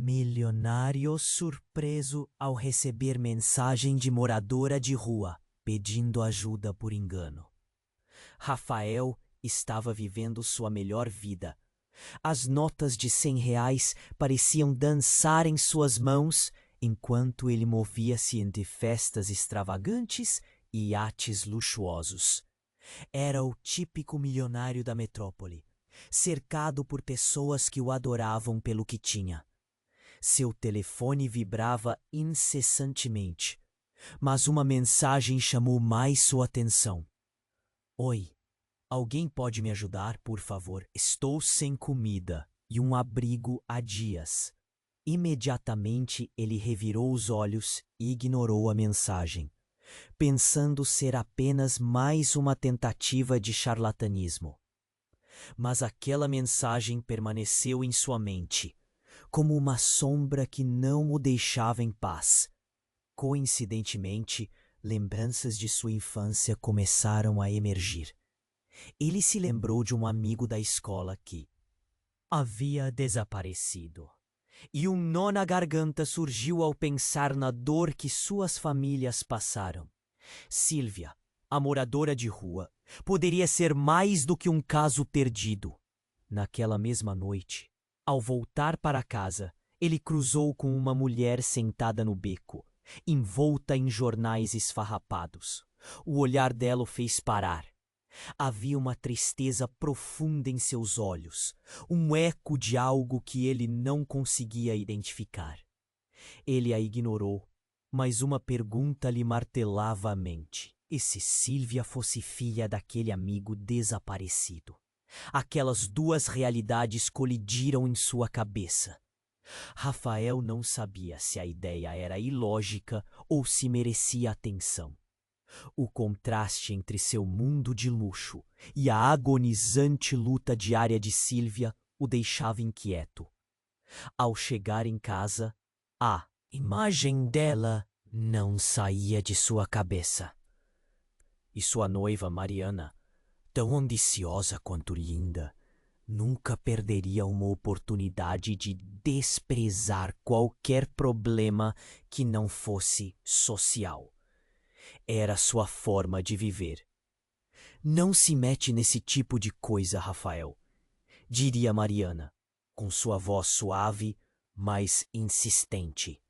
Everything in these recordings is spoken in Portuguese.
Milionário surpreso ao receber mensagem de moradora de rua pedindo ajuda por engano. Rafael estava vivendo sua melhor vida. As notas de R$ 100 pareciam dançar em suas mãos enquanto ele movia-se entre festas extravagantes e iates luxuosos. Era o típico milionário da metrópole, cercado por pessoas que o adoravam pelo que tinha. Seu telefone vibrava incessantemente, mas uma mensagem chamou mais sua atenção. Oi, alguém pode me ajudar, por favor? Estou sem comida e um abrigo há dias. Imediatamente ele revirou os olhos e ignorou a mensagem, pensando ser apenas mais uma tentativa de charlatanismo. Mas aquela mensagem permaneceu em sua mente, como uma sombra que não o deixava em paz. Coincidentemente, lembranças de sua infância começaram a emergir. Ele se lembrou de um amigo da escola que havia desaparecido. E um nó na garganta surgiu ao pensar na dor que suas famílias passaram. Silvia, a moradora de rua, poderia ser mais do que um caso perdido. Naquela mesma noite, ao voltar para casa, ele cruzou com uma mulher sentada no beco, envolta em jornais esfarrapados. O olhar dela o fez parar. Havia uma tristeza profunda em seus olhos, um eco de algo que ele não conseguia identificar. Ele a ignorou, mas uma pergunta lhe martelava a mente. E se Silvia fosse filha daquele amigo desaparecido? Aquelas duas realidades colidiram em sua cabeça. Rafael não sabia se a ideia era ilógica ou se merecia atenção. O contraste entre seu mundo de luxo e a agonizante luta diária de Silvia o deixava inquieto. Ao chegar em casa, a imagem dela não saía de sua cabeça. E sua noiva, Mariana, tão ambiciosa quanto linda, nunca perderia uma oportunidade de desprezar qualquer problema que não fosse social. Era sua forma de viver. Não se mete nesse tipo de coisa, Rafael, diria Mariana, com sua voz suave, mas insistente.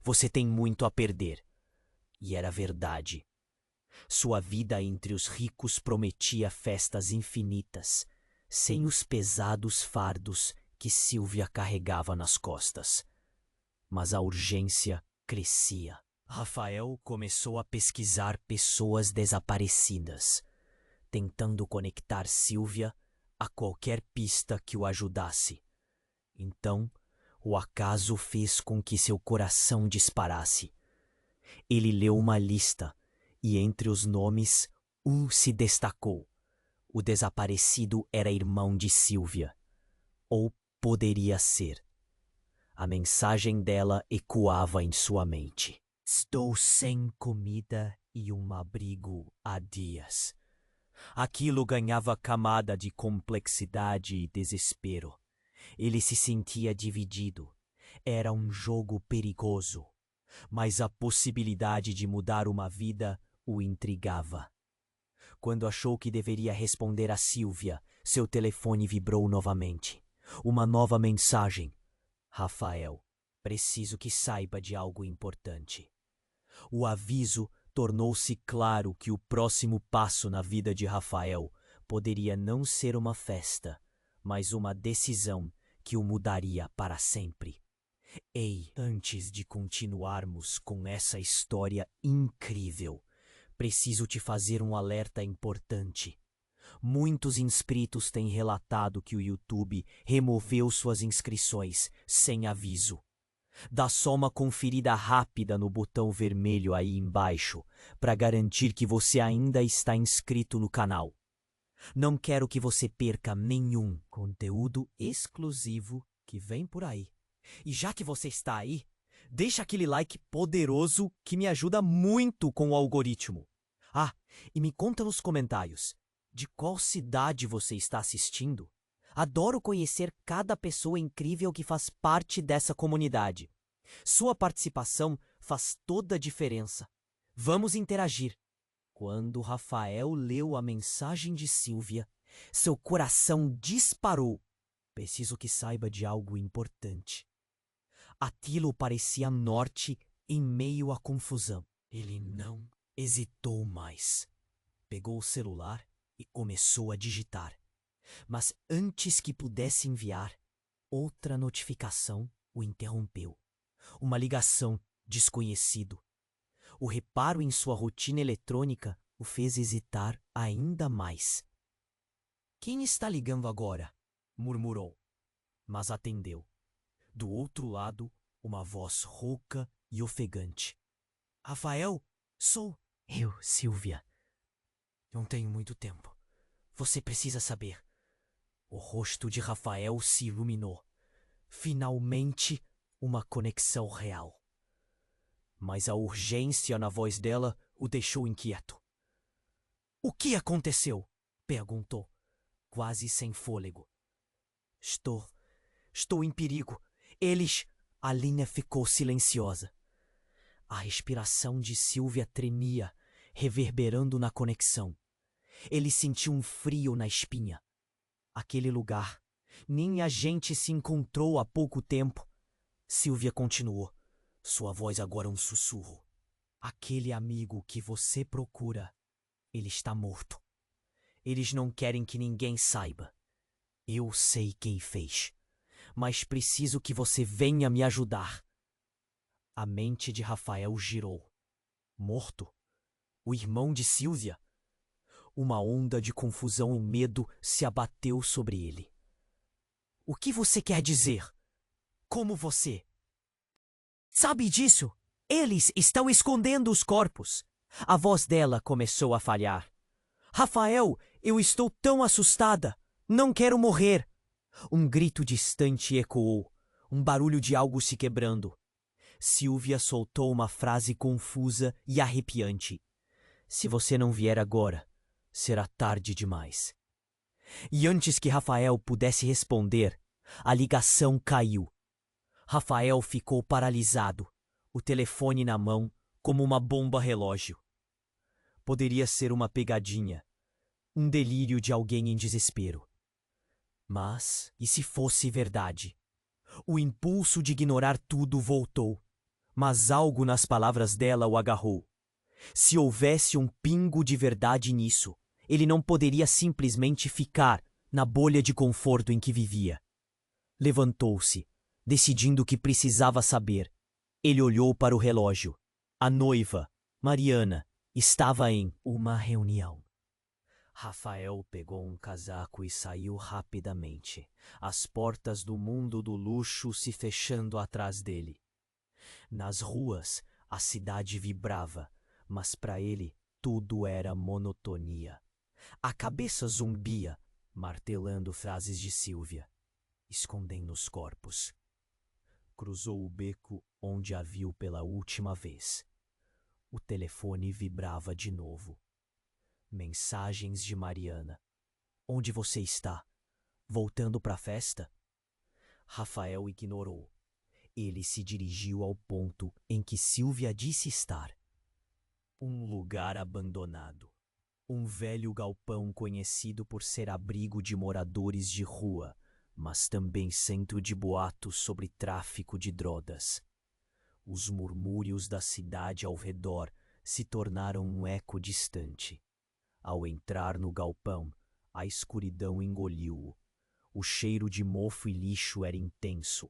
Você tem muito a perder. E era verdade. Sua vida entre os ricos prometia festas infinitas, sem os pesados fardos que Silvia carregava nas costas. Mas a urgência crescia. Rafael começou a pesquisar pessoas desaparecidas, tentando conectar Silvia a qualquer pista que o ajudasse. Então, o acaso fez com que seu coração disparasse. Ele leu uma lista e entre os nomes, um se destacou. O desaparecido era irmão de Silvia. Ou poderia ser. A mensagem dela ecoava em sua mente. Estou sem comida e um abrigo há dias. Aquilo ganhava camada de complexidade e desespero. Ele se sentia dividido. Era um jogo perigoso, mas a possibilidade de mudar uma vida o intrigava. Quando achou que deveria responder a Silvia, seu telefone vibrou novamente. Uma nova mensagem. Rafael, preciso que saiba de algo importante. O aviso tornou-se claro que o próximo passo na vida de Rafael poderia não ser uma festa, mas uma decisão que o mudaria para sempre. Ei, antes de continuarmos com essa história incrível, preciso te fazer um alerta importante. Muitos inscritos têm relatado que o YouTube removeu suas inscrições sem aviso. Dá só uma conferida rápida no botão vermelho aí embaixo para garantir que você ainda está inscrito no canal. Não quero que você perca nenhum conteúdo exclusivo que vem por aí. E já que você está aí, deixa aquele like poderoso que me ajuda muito com o algoritmo. Ah, e me conta nos comentários de qual cidade você está assistindo. Adoro conhecer cada pessoa incrível que faz parte dessa comunidade. Sua participação faz toda a diferença. Vamos interagir. Quando Rafael leu a mensagem de Silvia, seu coração disparou. Preciso que saiba de algo importante. Aquilo parecia norte em meio à confusão. Ele não hesitou mais. Pegou o celular e começou a digitar. Mas antes que pudesse enviar, outra notificação o interrompeu. Uma ligação, desconhecido. O reparo em sua rotina eletrônica o fez hesitar ainda mais. Quem está ligando agora? Murmurou, mas atendeu. Do outro lado, uma voz rouca e ofegante. Rafael, sou eu, Silvia. Não tenho muito tempo. Você precisa saber. O rosto de Rafael se iluminou. Finalmente, uma conexão real. Mas a urgência na voz dela o deixou inquieto. O que aconteceu? Perguntou, quase sem fôlego. Estou em perigo. Eles... A linha ficou silenciosa. A respiração de Silvia tremia, reverberando na conexão. Ele sentiu um frio na espinha. Aquele lugar. Nem a gente se encontrou há pouco tempo. Silvia continuou, sua voz agora um sussurro. Aquele amigo que você procura, ele está morto. Eles não querem que ninguém saiba. Eu sei quem fez, mas preciso que você venha me ajudar. A mente de Rafael girou. Morto? O irmão de Silvia? Uma onda de confusão e medo se abateu sobre ele. O que você quer dizer? Como você? Sabe disso? Eles estão escondendo os corpos. A voz dela começou a falhar. Rafael, eu estou tão assustada. Não quero morrer. Um grito distante ecoou. Um barulho de algo se quebrando. Silvia soltou uma frase confusa e arrepiante. Se você não vier agora, será tarde demais. E antes que Rafael pudesse responder, a ligação caiu. Rafael ficou paralisado, o telefone na mão, como uma bomba relógio. Poderia ser uma pegadinha, um delírio de alguém em desespero. Mas, e se fosse verdade? O impulso de ignorar tudo voltou, mas algo nas palavras dela o agarrou. Se houvesse um pingo de verdade nisso, ele não poderia simplesmente ficar na bolha de conforto em que vivia. Levantou-se, decidindo que precisava saber. Ele olhou para o relógio. A noiva, Mariana, estava em uma reunião. Rafael pegou um casaco e saiu rapidamente, as portas do mundo do luxo se fechando atrás dele. Nas ruas, a cidade vibrava, mas para ele tudo era monotonia. A cabeça zumbia, martelando frases de Silvia, escondendo os corpos. Cruzou o beco onde a viu pela última vez. O telefone vibrava de novo. Mensagens de Mariana. Onde você está? Voltando para a festa? Rafael ignorou. Ele se dirigiu ao ponto em que Silvia disse estar. Um lugar abandonado. Um velho galpão conhecido por ser abrigo de moradores de rua, mas também centro de boatos sobre tráfico de drogas. Os murmúrios da cidade ao redor se tornaram um eco distante. Ao entrar no galpão, a escuridão engoliu-o. O cheiro de mofo e lixo era intenso.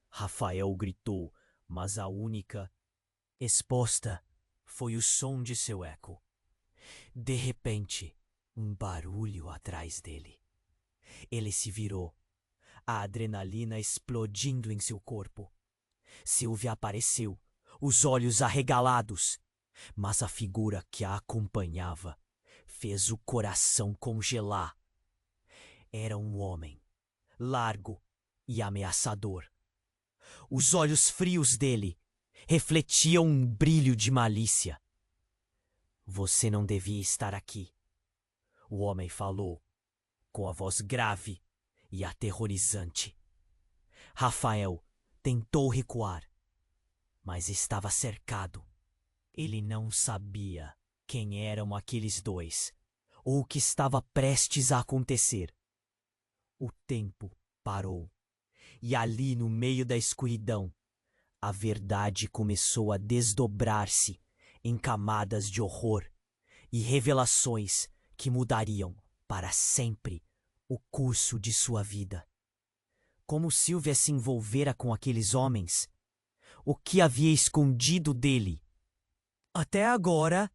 Rafael gritou, mas a única resposta foi o som de seu eco. De repente, um barulho atrás dele. Ele se virou, a adrenalina explodindo em seu corpo. Silvia apareceu, os olhos arregalados, mas a figura que a acompanhava fez o coração congelar. Era um homem, largo e ameaçador. Os olhos frios dele refletiam um brilho de malícia. Você não devia estar aqui, o homem falou, com a voz grave e aterrorizante. Rafael tentou recuar, mas estava cercado. Ele não sabia quem eram aqueles dois ou o que estava prestes a acontecer. O tempo parou, e ali no meio da escuridão, a verdade começou a desdobrar-se em camadas de horror e revelações que mudariam para sempre o curso de sua vida. Como Sylvia se envolvera com aqueles homens? O que havia escondido dele? Até agora,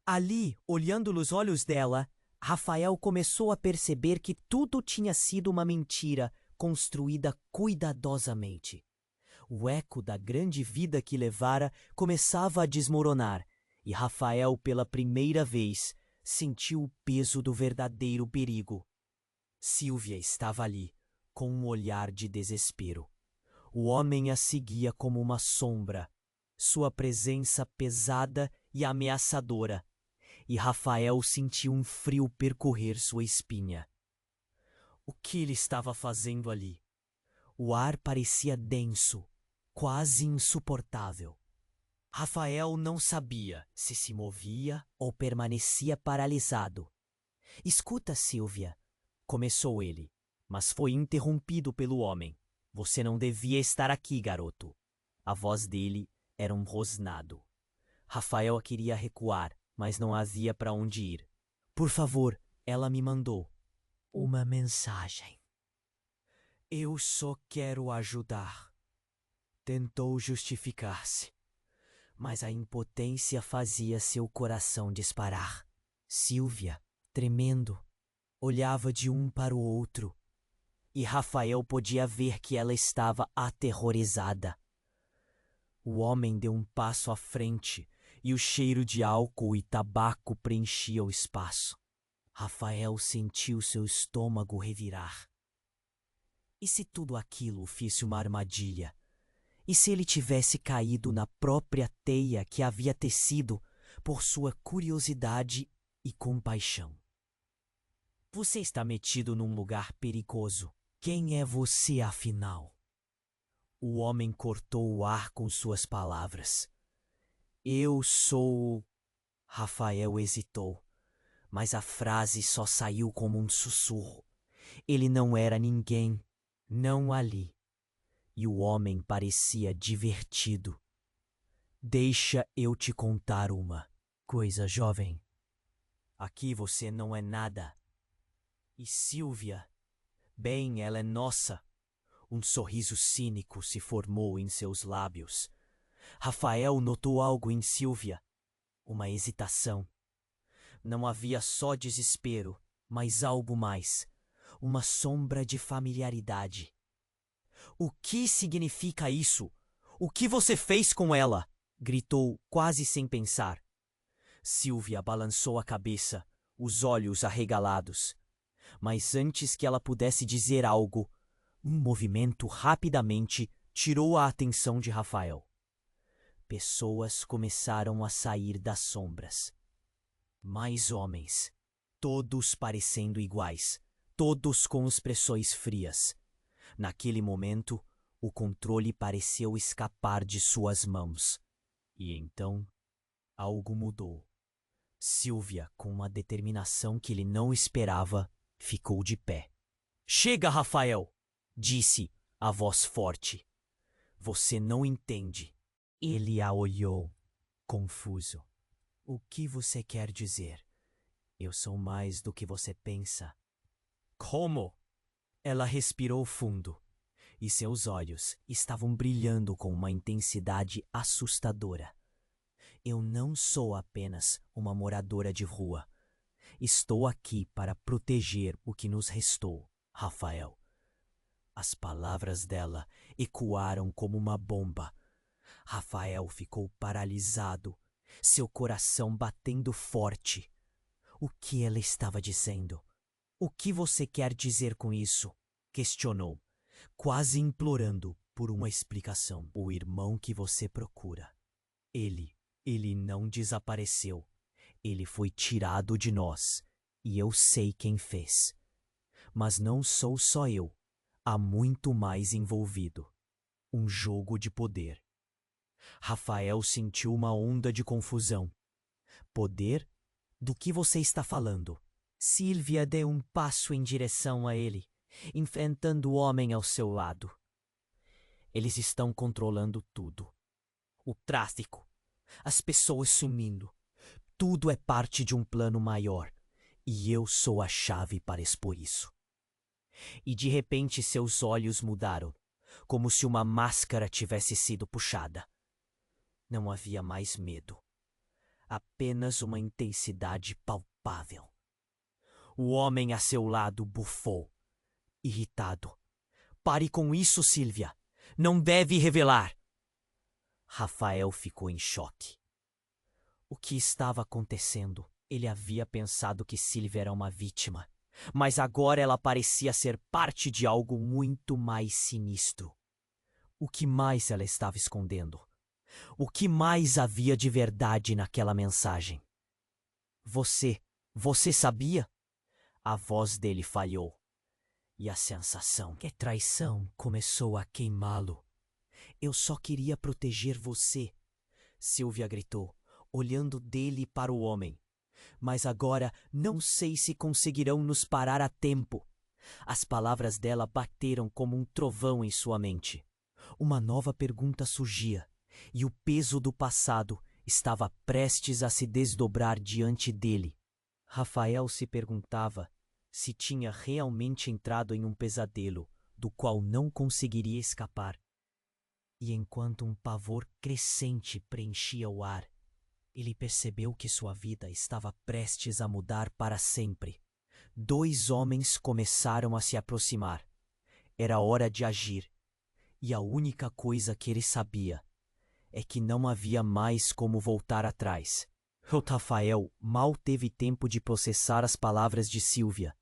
ali, olhando nos olhos dela, Rafael começou a perceber que tudo tinha sido uma mentira construída cuidadosamente. O eco da grande vida que levara começava a desmoronar, e Rafael, pela primeira vez, sentiu o peso do verdadeiro perigo. Sylvia estava ali, com um olhar de desespero. O homem a seguia como uma sombra, sua presença pesada e ameaçadora, e Rafael sentiu um frio percorrer sua espinha. O que ele estava fazendo ali? O ar parecia denso, quase insuportável. Rafael não sabia se movia ou permanecia paralisado. Escuta, Sylvia, começou ele, mas foi interrompido pelo homem. Você não devia estar aqui, garoto. A voz dele era um rosnado. Rafael queria recuar, mas não havia para onde ir. Por favor, ela me mandou uma mensagem. Eu só quero ajudar. Tentou justificar-se, mas a impotência fazia seu coração disparar. Sylvia, tremendo, olhava de um para o outro, e Rafael podia ver que ela estava aterrorizada. O homem deu um passo à frente e o cheiro de álcool e tabaco preenchia o espaço. Rafael sentiu seu estômago revirar. E se tudo aquilo fosse uma armadilha? E se ele tivesse caído na própria teia que havia tecido por sua curiosidade e compaixão? Você está metido num lugar perigoso. Quem é você, afinal? O homem cortou o ar com suas palavras. Eu sou... Rafael hesitou, mas a frase só saiu como um sussurro. Ele não era ninguém, não ali. E o homem parecia divertido. Deixa eu te contar uma coisa, jovem. Aqui você não é nada. E Sylvia, bem, ela é nossa. Um sorriso cínico se formou em seus lábios. Rafael notou algo em Sylvia. Uma hesitação. Não havia só desespero, mas algo mais. Uma sombra de familiaridade. O que significa isso? O que você fez com ela? Gritou, quase sem pensar. Sylvia balançou a cabeça, os olhos arregalados. Mas antes que ela pudesse dizer algo, um movimento rapidamente tirou a atenção de Rafael. Pessoas começaram a sair das sombras. Mais homens, todos parecendo iguais, todos com expressões frias. Naquele momento, o controle pareceu escapar de suas mãos. E então, algo mudou. Sylvia, com uma determinação que ele não esperava, ficou de pé. Chega, Rafael! Disse a voz forte. Você não entende. Ele a olhou, confuso. O que você quer dizer? Eu sou mais do que você pensa. Como? Ela respirou fundo, e seus olhos estavam brilhando com uma intensidade assustadora. Eu não sou apenas uma moradora de rua. Estou aqui para proteger o que nos restou, Rafael. As palavras dela ecoaram como uma bomba. Rafael ficou paralisado, seu coração batendo forte. O que ela estava dizendo? O que você quer dizer com isso? Questionou, quase implorando por uma explicação. O irmão que você procura. Ele não desapareceu. Ele foi tirado de nós, e eu sei quem fez. Mas não sou só eu. Há muito mais envolvido. Um jogo de poder. Rafael sentiu uma onda de confusão. Poder? Do que você está falando? Sylvia deu um passo em direção a ele, enfrentando o homem ao seu lado. Eles estão controlando tudo. O tráfico, as pessoas sumindo. Tudo é parte de um plano maior. E eu sou a chave para expor isso. E de repente seus olhos mudaram, como se uma máscara tivesse sido puxada. Não havia mais medo. Apenas uma intensidade palpável. O homem a seu lado bufou, irritado. Pare com isso, Sylvia. Não deve revelar. Rafael ficou em choque. O que estava acontecendo? Ele havia pensado que Sylvia era uma vítima, mas agora ela parecia ser parte de algo muito mais sinistro. O que mais ela estava escondendo? O que mais havia de verdade naquela mensagem? Você sabia? A voz dele falhou. E a sensação que traição começou a queimá-lo. Eu só queria proteger você, Sylvia gritou, olhando dele para o homem. Mas agora não sei se conseguirão nos parar a tempo. As palavras dela bateram como um trovão em sua mente. Uma nova pergunta surgia, e o peso do passado estava prestes a se desdobrar diante dele. Rafael se perguntava se tinha realmente entrado em um pesadelo do qual não conseguiria escapar. E enquanto um pavor crescente preenchia o ar, ele percebeu que sua vida estava prestes a mudar para sempre. 2 homens começaram a se aproximar. Era hora de agir. E a única coisa que ele sabia é que não havia mais como voltar atrás. Rafael mal teve tempo de processar as palavras de Sylvia.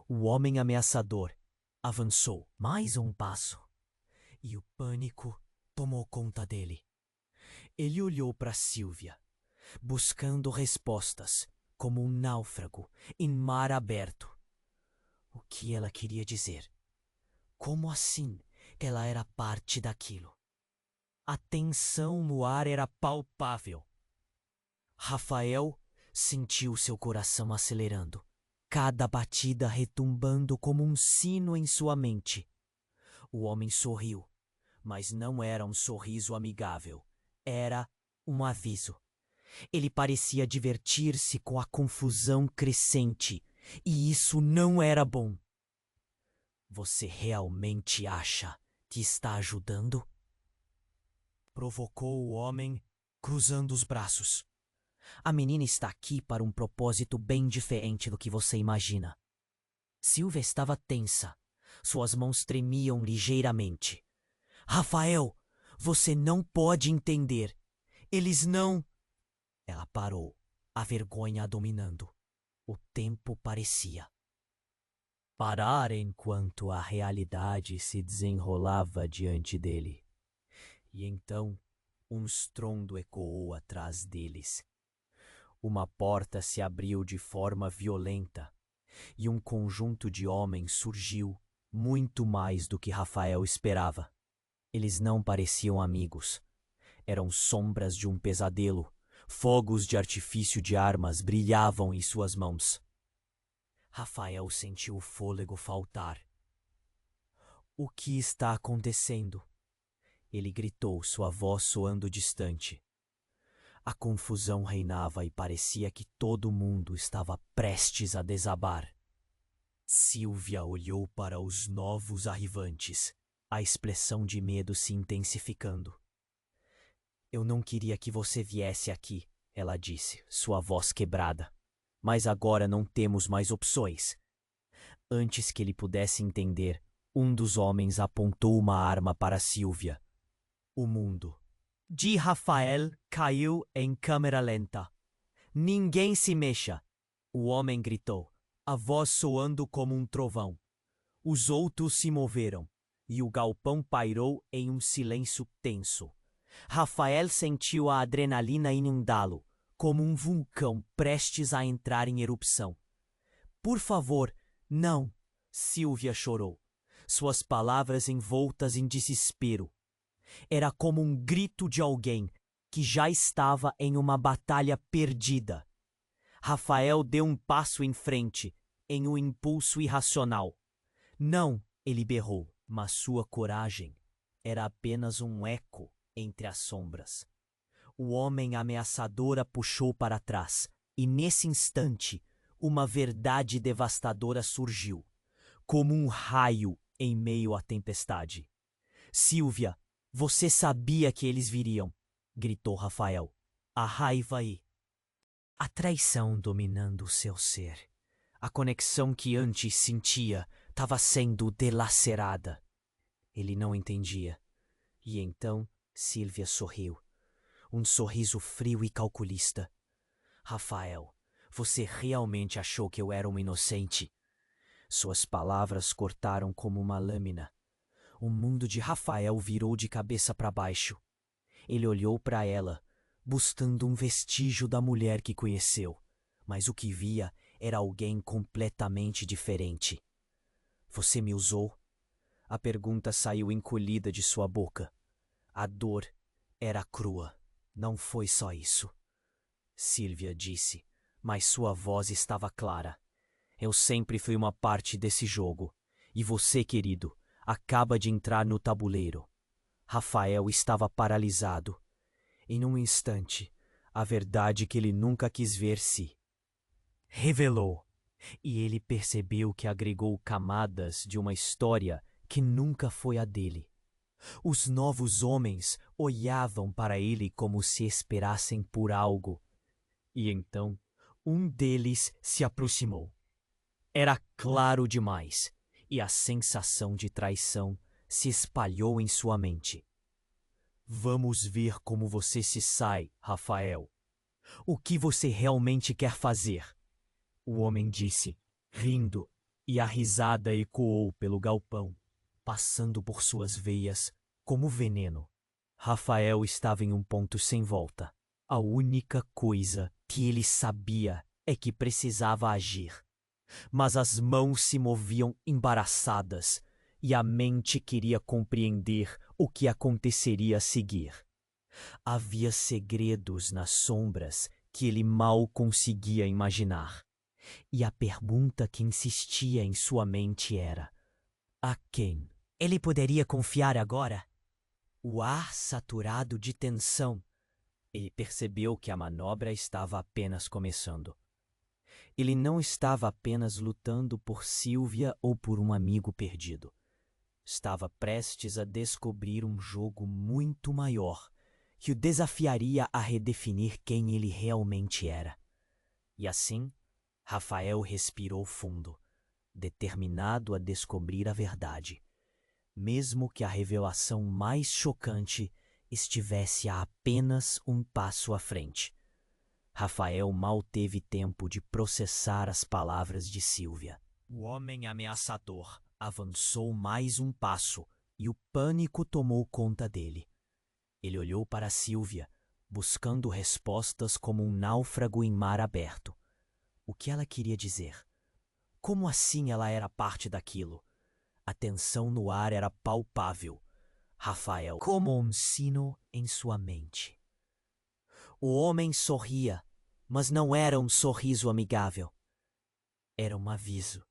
O homem ameaçador avançou mais um passo. E o pânico tomou conta dele. Ele olhou para Sylvia, buscando respostas, como um náufrago em mar aberto. O que ela queria dizer? Como assim ela era parte daquilo? A tensão no ar era palpável. Rafael sentiu seu coração acelerando, cada batida retumbando como um sino em sua mente. O homem sorriu, mas não era um sorriso amigável. Era um aviso. Ele parecia divertir-se com a confusão crescente, e isso não era bom. Você realmente acha que está ajudando? Provocou o homem, cruzando os braços. A menina está aqui para um propósito bem diferente do que você imagina. Sylvia estava tensa. Suas mãos tremiam ligeiramente. Rafael, você não pode entender. Eles não... Ela parou, a vergonha a dominando. O tempo parecia parar enquanto a realidade se desenrolava diante dele. E então, um estrondo ecoou atrás deles. Uma porta se abriu de forma violenta e um conjunto de homens surgiu, muito mais do que Rafael esperava. Eles não pareciam amigos. Eram sombras de um pesadelo. Fogos de artifício de armas brilhavam em suas mãos. Rafael sentiu o fôlego faltar. O que está acontecendo? Ele gritou, sua voz soando distante. A confusão reinava e parecia que todo mundo estava prestes a desabar. Sylvia olhou para os novos arrivantes, a expressão de medo se intensificando. Eu não queria que você viesse aqui, ela disse, sua voz quebrada. Mas agora não temos mais opções. Antes que ele pudesse entender, um dos homens apontou uma arma para Sylvia. O mundo de Rafael caiu em câmera lenta. Ninguém se mexa! O homem gritou, a voz soando como um trovão. Os outros se moveram, e o galpão pairou em um silêncio tenso. Rafael sentiu a adrenalina inundá-lo, como um vulcão prestes a entrar em erupção. Por favor, não! Sílvia chorou, suas palavras envoltas em desespero. Era como um grito de alguém que já estava em uma batalha perdida. Rafael deu um passo em frente, em um impulso irracional. Não, ele berrou, mas sua coragem era apenas um eco entre as sombras. O homem ameaçador a puxou para trás, e nesse instante, uma verdade devastadora surgiu, como um raio em meio à tempestade. Sílvia, você sabia que eles viriam, gritou Rafael. A raiva e a traição dominando o seu ser. A conexão que antes sentia estava sendo dilacerada. Ele não entendia. E então Sílvia sorriu. Um sorriso frio e calculista. Rafael, você realmente achou que eu era um inocente? Suas palavras cortaram como uma lâmina. O mundo de Rafael virou de cabeça para baixo. Ele olhou para ela, buscando um vestígio da mulher que conheceu, mas o que via era alguém completamente diferente. Você me usou? A pergunta saiu encolhida de sua boca. A dor era crua. Não foi só isso. Sílvia disse, mas sua voz estava clara. Eu sempre fui uma parte desse jogo. E você, querido, acaba de entrar no tabuleiro. Rafael estava paralisado. Em um instante, a verdade que ele nunca quis ver se revelou. E ele percebeu que agregou camadas de uma história que nunca foi a dele. Os novos homens olhavam para ele como se esperassem por algo. E então, um deles se aproximou. Era claro demais, e a sensação de traição se espalhou em sua mente. Vamos ver como você se sai, Rafael. O que você realmente quer fazer? O homem disse, rindo, e a risada ecoou pelo galpão, passando por suas veias como veneno. Rafael estava em um ponto sem volta. A única coisa que ele sabia é que precisava agir. Mas as mãos se moviam embaraçadas e a mente queria compreender o que aconteceria a seguir. Havia segredos nas sombras que ele mal conseguia imaginar. E a pergunta que insistia em sua mente era: a quem ele poderia confiar agora? O ar saturado de tensão. Ele percebeu que a manobra estava apenas começando. Ele não estava apenas lutando por Sílvia ou por um amigo perdido. Estava prestes a descobrir um jogo muito maior que o desafiaria a redefinir quem ele realmente era. E assim, Rafael respirou fundo, determinado a descobrir a verdade, mesmo que a revelação mais chocante estivesse a apenas um passo à frente. Rafael mal teve tempo de processar as palavras de Sílvia. O homem ameaçador avançou mais um passo e o pânico tomou conta dele. Ele olhou para Sílvia, buscando respostas como um náufrago em mar aberto. O que ela queria dizer? Como assim ela era parte daquilo? A tensão no ar era palpável. Rafael, como um sino em sua mente. O homem sorria, mas não era um sorriso amigável. Era um aviso.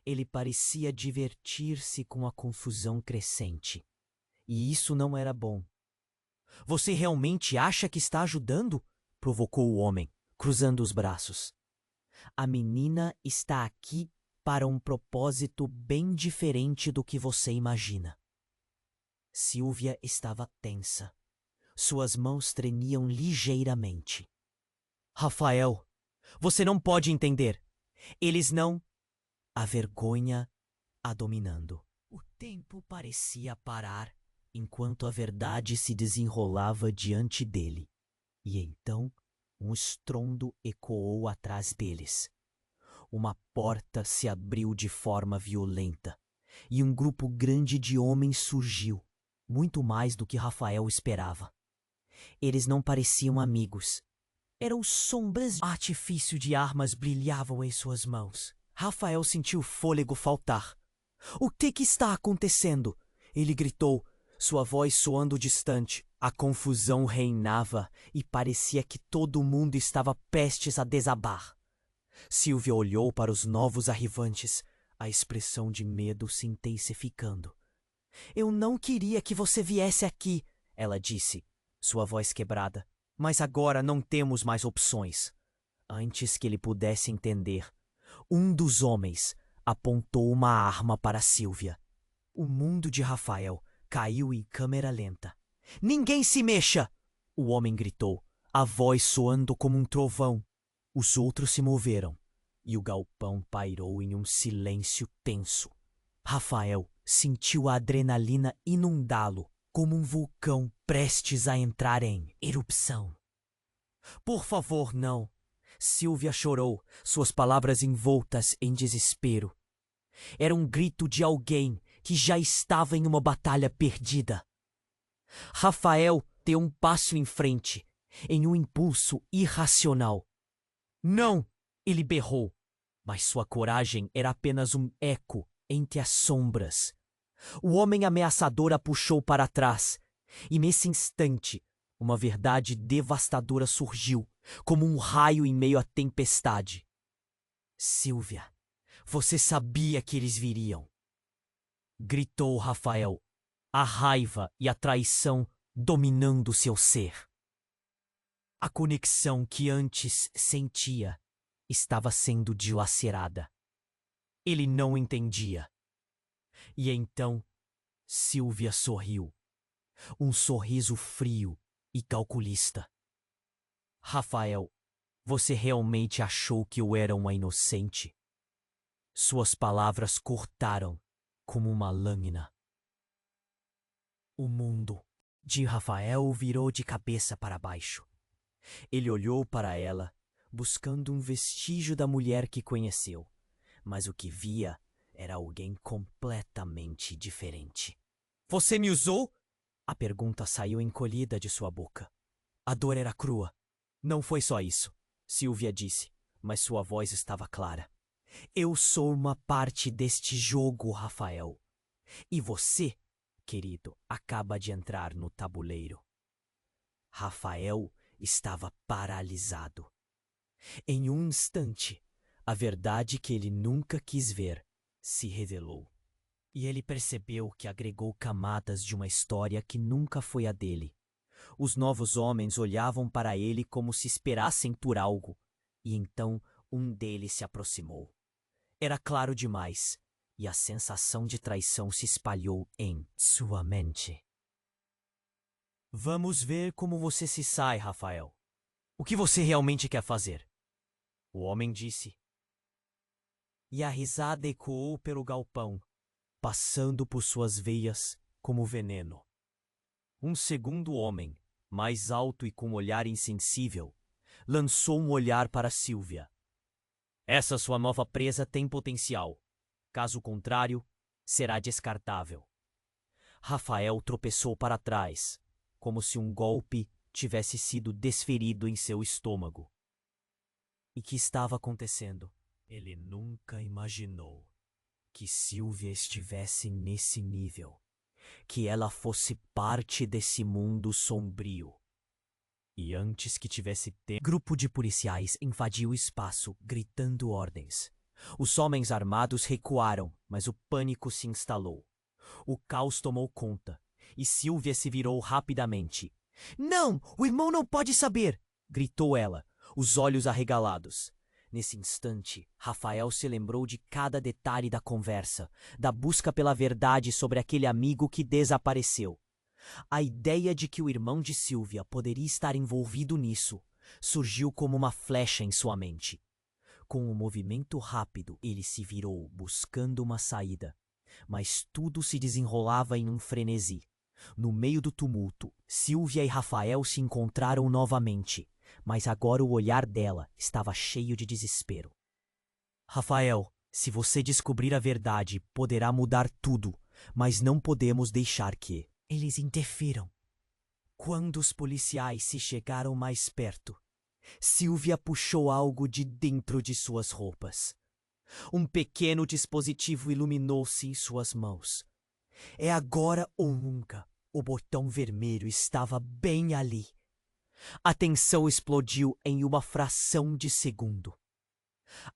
Ele parecia divertir-se com a confusão crescente. E isso não era bom. Você realmente acha que está ajudando? Provocou o homem, cruzando os braços. A menina está aqui para um propósito bem diferente do que você imagina. Sílvia estava tensa. Suas mãos tremiam ligeiramente. Rafael, você não pode entender. Eles não... A vergonha a dominando. O tempo parecia parar enquanto a verdade se desenrolava diante dele. E então um estrondo ecoou atrás deles. Uma porta se abriu de forma violenta e um grupo grande de homens surgiu, muito mais do que Rafael esperava. Eles não pareciam amigos. Eram sombras. Artifício de armas brilhavam em suas mãos. Rafael sentiu o fôlego faltar. O que está acontecendo? Ele gritou, sua voz soando distante. A confusão reinava e parecia que todo mundo estava prestes a desabar. Silvia olhou para os novos arrivantes, a expressão de medo se intensificando. Eu não queria que você viesse aqui, ela disse, sua voz quebrada. Mas agora não temos mais opções. Antes que ele pudesse entender, um dos homens apontou uma arma para Silvia. O mundo de Rafael caiu em câmera lenta. Ninguém se mexa! O homem gritou, a voz soando como um trovão. Os outros se moveram e o galpão pairou em um silêncio tenso. Rafael sentiu a adrenalina inundá-lo como um vulcão prestes a entrar em erupção. Por favor, não! Silvia chorou, suas palavras envoltas em desespero. Era um grito de alguém que já estava em uma batalha perdida. Rafael deu um passo em frente, em um impulso irracional. Não! Ele berrou, mas sua coragem era apenas um eco entre as sombras. O homem ameaçador a puxou para trás, e nesse instante, uma verdade devastadora surgiu, como um raio em meio à tempestade. Silvia, você sabia que eles viriam! Gritou Rafael, a raiva e a traição dominando seu ser. A conexão que antes sentia estava sendo dilacerada. Ele não entendia. E então, Silvia sorriu. Um sorriso frio e calculista. Rafael, você realmente achou que eu era uma inocente? Suas palavras cortaram como uma lâmina. O mundo de Rafael virou de cabeça para baixo. Ele olhou para ela, buscando um vestígio da mulher que conheceu, mas o que via era alguém completamente diferente. Você me usou? A pergunta saiu encolhida de sua boca. A dor era crua. Não foi só isso, Silvia disse, mas sua voz estava clara. Eu sou uma parte deste jogo, Rafael. E você, querido, acaba de entrar no tabuleiro. Rafael estava paralisado. Em um instante, a verdade que ele nunca quis ver se revelou. E ele percebeu que agregou camadas de uma história que nunca foi a dele. Os novos homens olhavam para ele como se esperassem por algo, e então um deles se aproximou. Era claro demais, e a sensação de traição se espalhou em sua mente. Vamos ver como você se sai, Rafael. O que você realmente quer fazer? O homem disse. E a risada ecoou pelo galpão, passando por suas veias como veneno. Um segundo homem, mais alto e com um olhar insensível, lançou um olhar para Silvia. Essa sua nova presa tem potencial. Caso contrário, será descartável. Rafael tropeçou para trás, como se um golpe tivesse sido desferido em seu estômago. E que estava acontecendo? Ele nunca imaginou que Silvia estivesse nesse nível, que ela fosse parte desse mundo sombrio. E antes que tivesse tempo, grupo de policiais invadiu o espaço, gritando ordens. Os homens armados recuaram, mas o pânico se instalou. O caos tomou conta, e Silvia se virou rapidamente. Não! O irmão não pode saber! Gritou ela, os olhos arregalados. Nesse instante, Rafael se lembrou de cada detalhe da conversa, da busca pela verdade sobre aquele amigo que desapareceu. A ideia de que o irmão de Silvia poderia estar envolvido nisso surgiu como uma flecha em sua mente. Com um movimento rápido, ele se virou, buscando uma saída. Mas tudo se desenrolava em um frenesi. No meio do tumulto, Silvia e Rafael se encontraram novamente, mas agora o olhar dela estava cheio de desespero. Rafael, se você descobrir a verdade, poderá mudar tudo, mas não podemos deixar que eles interfiram. Quando os policiais se chegaram mais perto, Silvia puxou algo de dentro de suas roupas. Um pequeno dispositivo iluminou-se em suas mãos. É agora ou nunca. O botão vermelho estava bem ali. A tensão explodiu em uma fração de segundo.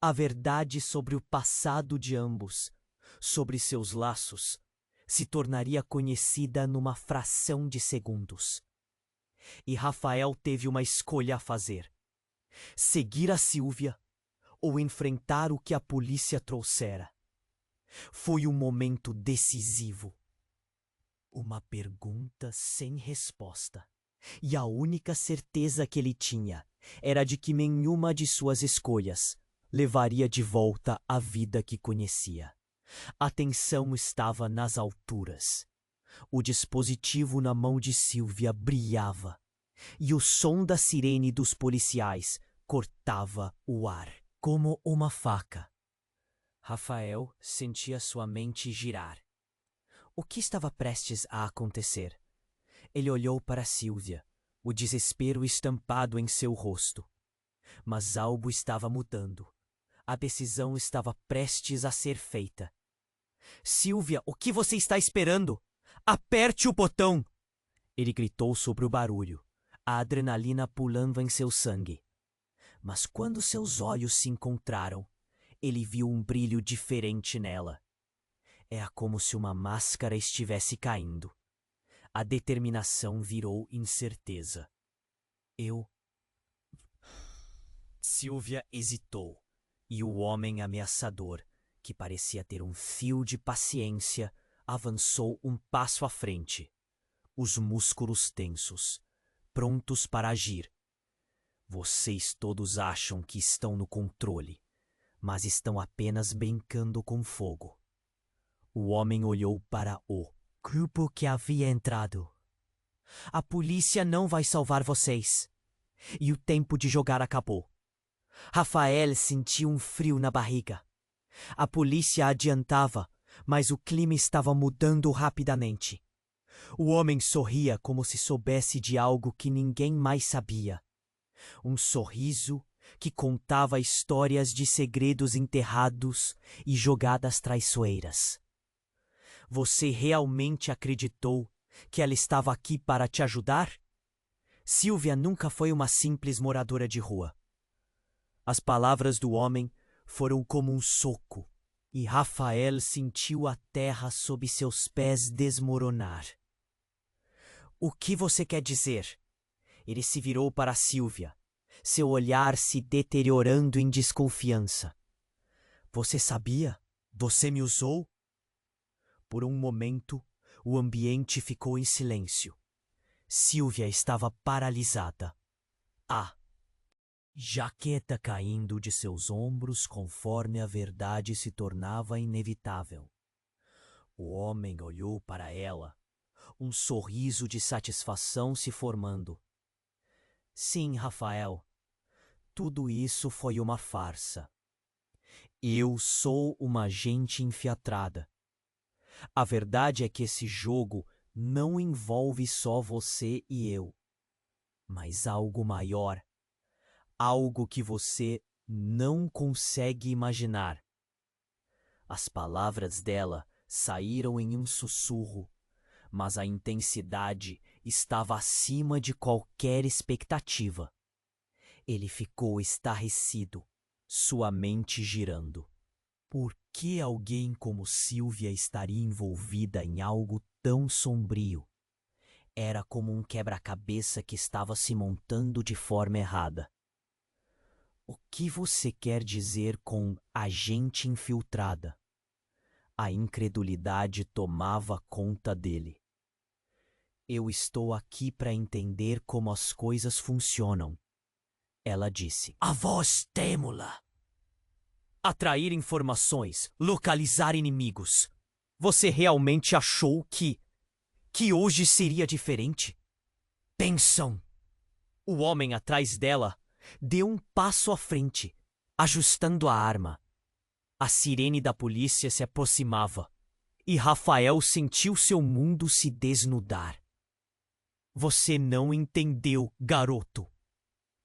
A verdade sobre o passado de ambos, sobre seus laços, se tornaria conhecida numa fração de segundos. E Rafael teve uma escolha a fazer: seguir a Silvia ou enfrentar o que a polícia trouxera. Foi um momento decisivo. Uma pergunta sem resposta. E a única certeza que ele tinha era de que nenhuma de suas escolhas levaria de volta a vida que conhecia. A tensão estava nas alturas. O dispositivo na mão de Silvia brilhava, e o som da sirene dos policiais cortava o ar como uma faca. Rafael sentia sua mente girar. O que estava prestes a acontecer? Ele olhou para Silvia, o desespero estampado em seu rosto. Mas algo estava mudando. A decisão estava prestes a ser feita. Silvia, o que você está esperando? Aperte o botão! Ele gritou sobre o barulho, a adrenalina pulando em seu sangue. Mas quando seus olhos se encontraram, ele viu um brilho diferente nela. Era como se uma máscara estivesse caindo. A determinação virou incerteza. Silvia hesitou, e o homem ameaçador, que parecia ter um fio de paciência, avançou um passo à frente, os músculos tensos, prontos para agir. Vocês todos acham que estão no controle, mas estão apenas brincando com fogo. O homem olhou para o grupo que havia entrado. A polícia não vai salvar vocês. E o tempo de jogar acabou. Rafael sentiu um frio na barriga. A polícia adiantava, mas o clima estava mudando rapidamente. O homem sorria como se soubesse de algo que ninguém mais sabia. Um sorriso que contava histórias de segredos enterrados e jogadas traiçoeiras. Você realmente acreditou que ela estava aqui para te ajudar? Silvia nunca foi uma simples moradora de rua. As palavras do homem foram como um soco, e Rafael sentiu a terra sob seus pés desmoronar. O que você quer dizer? Ele se virou para Silvia, seu olhar se deteriorando em desconfiança. Você sabia? Você me usou? Por um momento, o ambiente ficou em silêncio. Silvia estava paralisada. A jaqueta caindo de seus ombros conforme a verdade se tornava inevitável. O homem olhou para ela, um sorriso de satisfação se formando. Sim, Rafael, tudo isso foi uma farsa. Eu sou uma agente enfiatrada. A verdade é que esse jogo não envolve só você e eu, mas algo maior, algo que você não consegue imaginar. As palavras dela saíram em um sussurro, mas a intensidade estava acima de qualquer expectativa. Ele ficou estarrecido, sua mente girando. Por que alguém como Silvia estaria envolvida em algo tão sombrio? Era como um quebra-cabeça que estava se montando de forma errada. O que você quer dizer com agente infiltrada? A incredulidade tomava conta dele. Eu estou aqui para entender como as coisas funcionam, ela disse. A voz trêmula. Atrair informações, localizar inimigos. Você realmente achou que hoje seria diferente? Tensão. O homem atrás dela deu um passo à frente, ajustando a arma. A sirene da polícia se aproximava e Rafael sentiu seu mundo se desnudar. Você não entendeu, garoto.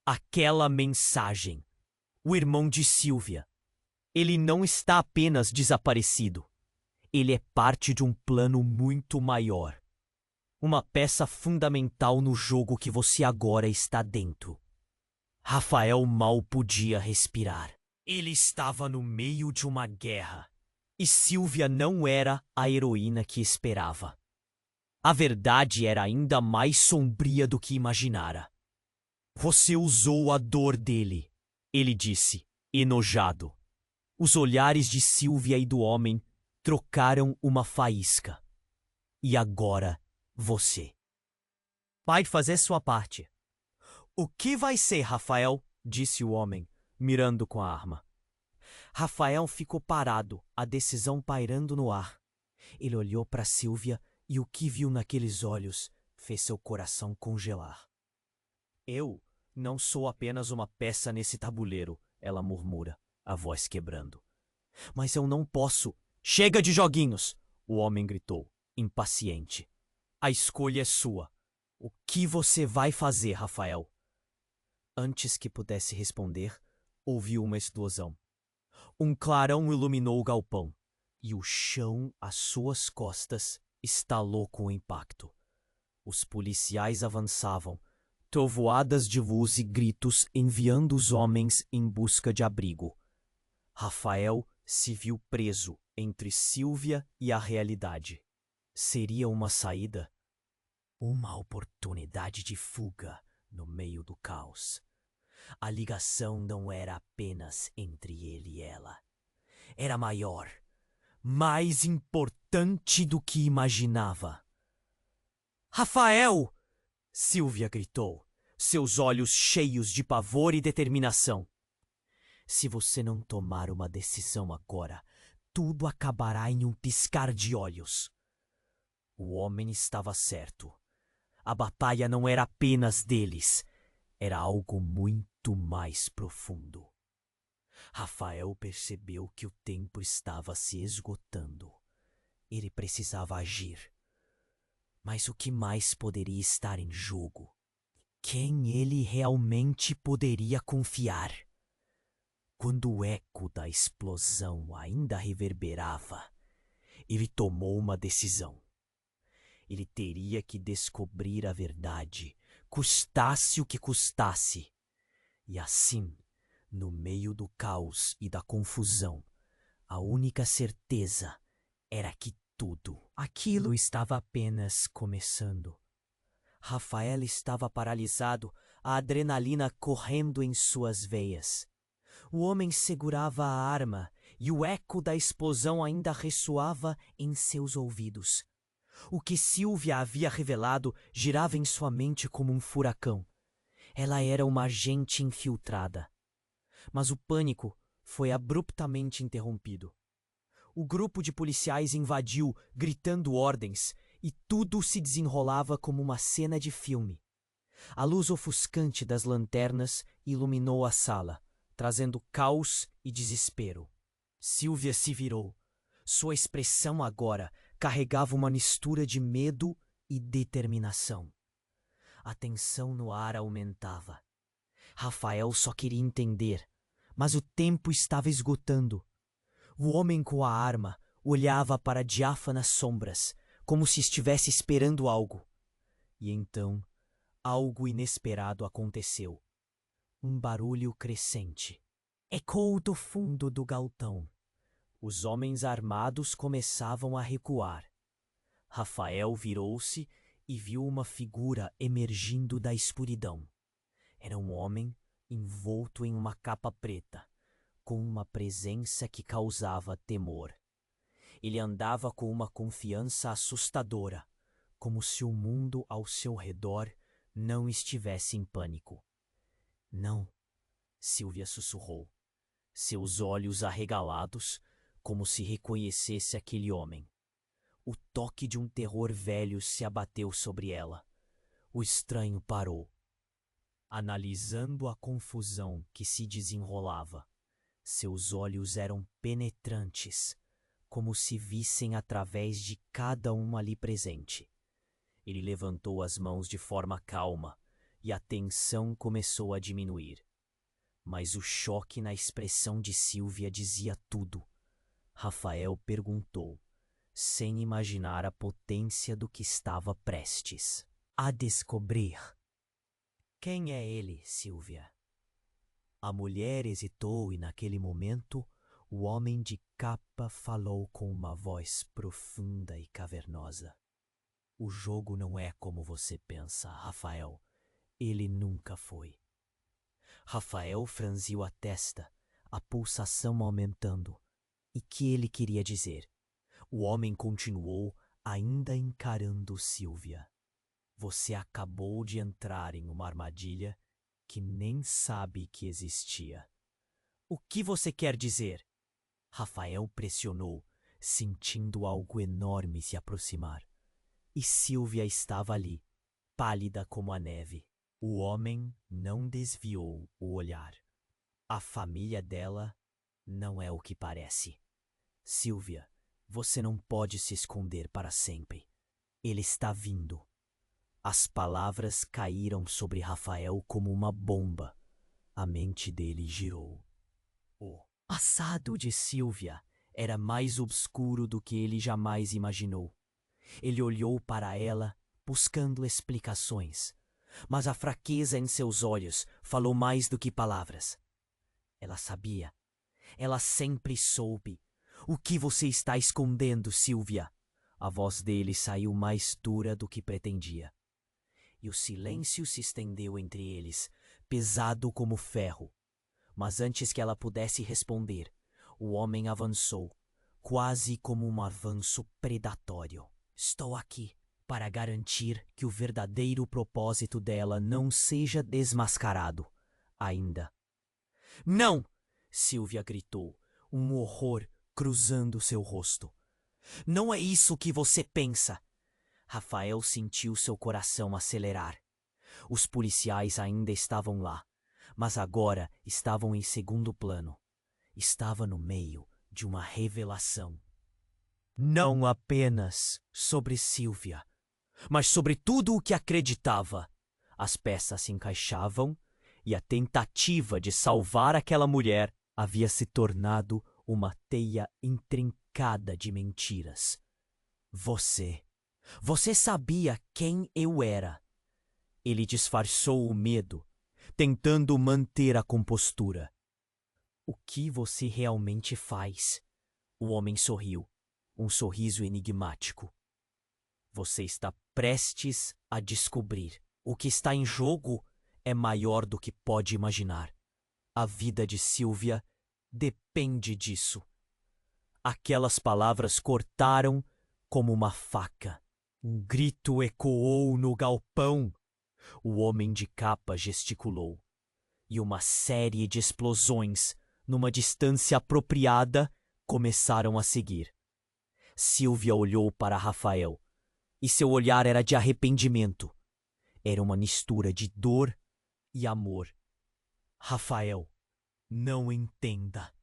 Aquela mensagem. O irmão de Silvia. Ele não está apenas desaparecido. Ele é parte de um plano muito maior. Uma peça fundamental no jogo que você agora está dentro. Rafael mal podia respirar. Ele estava no meio de uma guerra. E Silvia não era a heroína que esperava. A verdade era ainda mais sombria do que imaginara. Você usou a dor dele, ele disse, enojado. Os olhares de Silvia e do homem trocaram uma faísca. E agora, você vai fazer sua parte. O que vai ser, Rafael? Disse o homem, mirando com a arma. Rafael ficou parado, a decisão pairando no ar. Ele olhou para Silvia e o que viu naqueles olhos fez seu coração congelar. Eu não sou apenas uma peça nesse tabuleiro, ela murmura, a voz quebrando. Mas eu não posso. Chega de joguinhos! O homem gritou, impaciente. A escolha é sua. O que você vai fazer, Rafael? Antes que pudesse responder, ouviu uma explosão. Um clarão iluminou o galpão, e o chão às suas costas estalou com o impacto. Os policiais avançavam, trovoadas de luz e gritos enviando os homens em busca de abrigo. Rafael se viu preso entre Silvia e a realidade. Seria uma saída? Uma oportunidade de fuga no meio do caos. A ligação não era apenas entre ele e ela. Era maior, mais importante do que imaginava. Rafael! Silvia gritou, seus olhos cheios de pavor e determinação. Se você não tomar uma decisão agora, tudo acabará em um piscar de olhos. O homem estava certo. A batalha não era apenas deles. Era algo muito mais profundo. Rafael percebeu que o tempo estava se esgotando. Ele precisava agir. Mas o que mais poderia estar em jogo? Quem ele realmente poderia confiar? Quando o eco da explosão ainda reverberava, ele tomou uma decisão. Ele teria que descobrir a verdade, custasse o que custasse. E assim, no meio do caos e da confusão, a única certeza era que tudo aquilo estava apenas começando. Rafael estava paralisado, a adrenalina correndo em suas veias. O homem segurava a arma e o eco da explosão ainda ressoava em seus ouvidos. O que Silvia havia revelado girava em sua mente como um furacão. Ela era uma agente infiltrada. Mas o pânico foi abruptamente interrompido. O grupo de policiais invadiu, gritando ordens, e tudo se desenrolava como uma cena de filme. A luz ofuscante das lanternas iluminou a sala, trazendo caos e desespero. Silvia se virou. Sua expressão agora carregava uma mistura de medo e determinação. A tensão no ar aumentava. Rafael só queria entender, mas o tempo estava esgotando. O homem com a arma olhava para diáfanas sombras, como se estivesse esperando algo. E então, algo inesperado aconteceu. Um barulho crescente ecoou do fundo do galpão. Os homens armados começavam a recuar. Rafael virou-se e viu uma figura emergindo da escuridão. Era um homem envolto em uma capa preta, com uma presença que causava temor. Ele andava com uma confiança assustadora, como se o mundo ao seu redor não estivesse em pânico. Não, Silvia sussurrou, seus olhos arregalados, como se reconhecesse aquele homem. O toque de um terror velho se abateu sobre ela. O estranho parou, analisando a confusão que se desenrolava. Seus olhos eram penetrantes, como se vissem através de cada um ali presente. Ele levantou as mãos de forma calma e a tensão começou a diminuir. Mas o choque na expressão de Silvia dizia tudo. Rafael perguntou, sem imaginar a potência do que estava prestes a descobrir. Quem é ele, Silvia? A mulher hesitou e, naquele momento, o homem de capa falou com uma voz profunda e cavernosa. O jogo não é como você pensa, Rafael. Ele nunca foi. Rafael franziu a testa, a pulsação aumentando. E que ele queria dizer? O homem continuou, ainda encarando Silvia. Você acabou de entrar em uma armadilha que nem sabe que existia. O que você quer dizer? Rafael pressionou, sentindo algo enorme se aproximar. E Silvia estava ali, pálida como a neve. O homem não desviou o olhar. A família dela não é o que parece. Silvia, você não pode se esconder para sempre. Ele está vindo. As palavras caíram sobre Rafael como uma bomba. A mente dele girou. O passado de Silvia era mais obscuro do que ele jamais imaginou. Ele olhou para ela, buscando explicações, mas a fraqueza em seus olhos falou mais do que palavras. Ela sabia. Ela sempre soube. O que você está escondendo, Silvia? A voz dele saiu mais dura do que pretendia. E o silêncio se estendeu entre eles, pesado como ferro. Mas antes que ela pudesse responder, o homem avançou, quase como um avanço predatório. Estou aqui para garantir que o verdadeiro propósito dela não seja desmascarado ainda. Não! Silvia gritou, um horror cruzando seu rosto. Não é isso que você pensa! Rafael sentiu seu coração acelerar. Os policiais ainda estavam lá, mas agora estavam em segundo plano. Estava no meio de uma revelação. Não apenas sobre Silvia, mas sobre tudo o que acreditava. As peças se encaixavam e a tentativa de salvar aquela mulher havia se tornado uma teia intrincada de mentiras. Você sabia quem eu era. Ele disfarçou o medo, tentando manter a compostura. O que você realmente faz? O homem sorriu, um sorriso enigmático. Você está prestes a descobrir. O que está em jogo é maior do que pode imaginar. A vida de Silvia depende disso. Aquelas palavras cortaram como uma faca. Um grito ecoou no galpão. O homem de capa gesticulou. E uma série de explosões, numa distância apropriada, começaram a seguir. Silvia olhou para Rafael, e seu olhar era de arrependimento. Era uma mistura de dor e amor. Rafael, não entenda.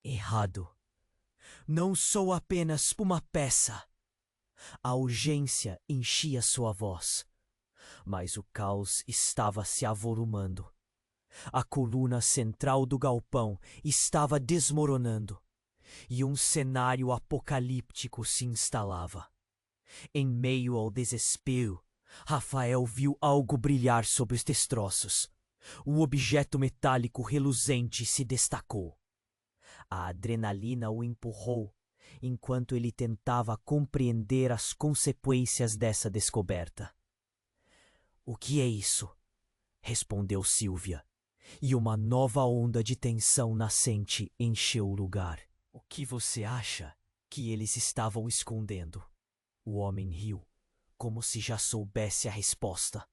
Errado. Não sou apenas uma peça. A urgência enchia sua voz, mas o caos estava se avolumando. A coluna central do galpão estava desmoronando, e um cenário apocalíptico se instalava. Em meio ao desespero, Rafael viu algo brilhar sobre os destroços. Um objeto metálico reluzente se destacou. A adrenalina o empurrou, enquanto ele tentava compreender as consequências dessa descoberta. O que é isso? Respondeu Silvia, e uma nova onda de tensão nascente encheu o lugar. O que você acha que eles estavam escondendo? O homem riu, como se já soubesse a resposta.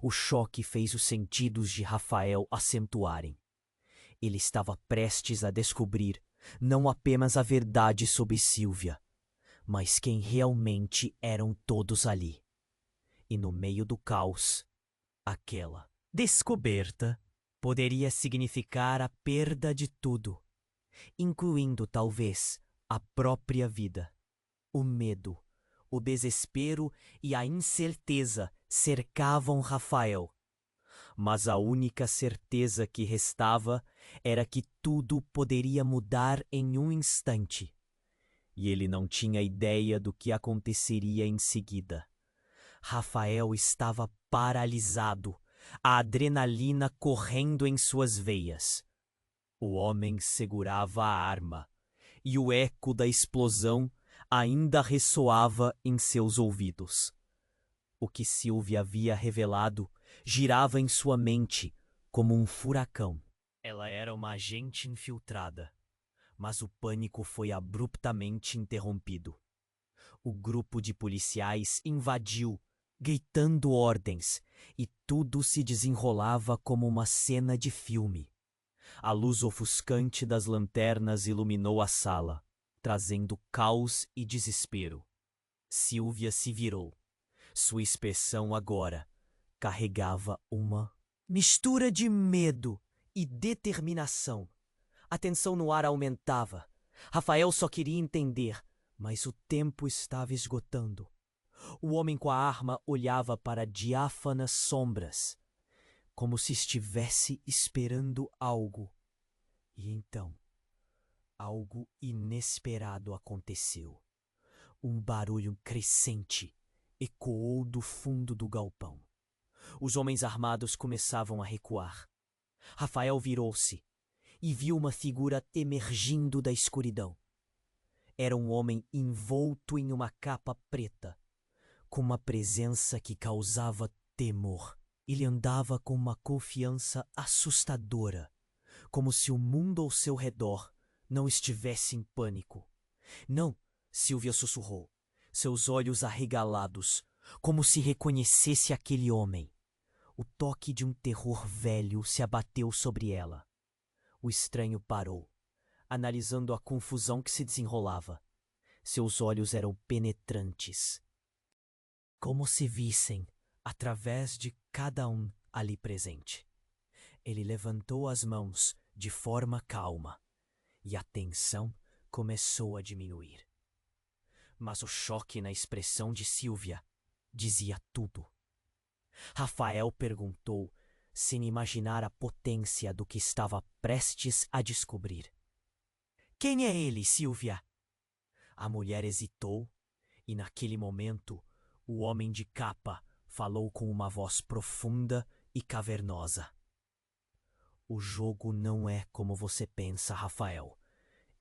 O choque fez os sentidos de Rafael acentuarem. Ele estava prestes a descobrir não apenas a verdade sobre Silvia, mas quem realmente eram todos ali. E no meio do caos, aquela descoberta poderia significar a perda de tudo, incluindo talvez a própria vida. O medo, o desespero e a incerteza cercavam Rafael. mas a única certeza que restava era que tudo poderia mudar em um instante. E ele não tinha ideia do que aconteceria em seguida. Rafael estava paralisado, a adrenalina correndo em suas veias. O homem segurava a arma, e o eco da explosão ainda ressoava em seus ouvidos. O que Sylvia havia revelado girava em sua mente como um furacão. Ela era uma agente infiltrada, mas o pânico foi abruptamente interrompido. O grupo de policiais invadiu, gritando ordens, e tudo se desenrolava como uma cena de filme. A luz ofuscante das lanternas iluminou a sala, trazendo caos e desespero. Sylvia se virou. Sua expressão agora carregava uma mistura de medo e determinação. A tensão no ar aumentava. Rafael só queria entender, mas o tempo estava esgotando. O homem com a arma olhava para diáfanas sombras, como se estivesse esperando algo. E então, algo inesperado aconteceu. Um barulho crescente ecoou do fundo do galpão. Os homens armados começavam a recuar. Rafael virou-se e viu uma figura emergindo da escuridão. Era um homem envolto em uma capa preta, com uma presença que causava temor. Ele andava com uma confiança assustadora, como se o mundo ao seu redor não estivesse em pânico. Não, Sylvia sussurrou, seus olhos arregalados, como se reconhecesse aquele homem. O toque de um terror velho se abateu sobre ela. O estranho parou, analisando a confusão que se desenrolava. Seus olhos eram penetrantes, como se vissem através de cada um ali presente. Ele levantou as mãos de forma calma e a tensão começou a diminuir. Mas o choque na expressão de Sylvia dizia tudo. Rafael perguntou, sem imaginar a potência do que estava prestes a descobrir. Quem é ele, Sylvia? A mulher hesitou e, naquele momento, o homem de capa falou com uma voz profunda e cavernosa. O jogo não é como você pensa, Rafael.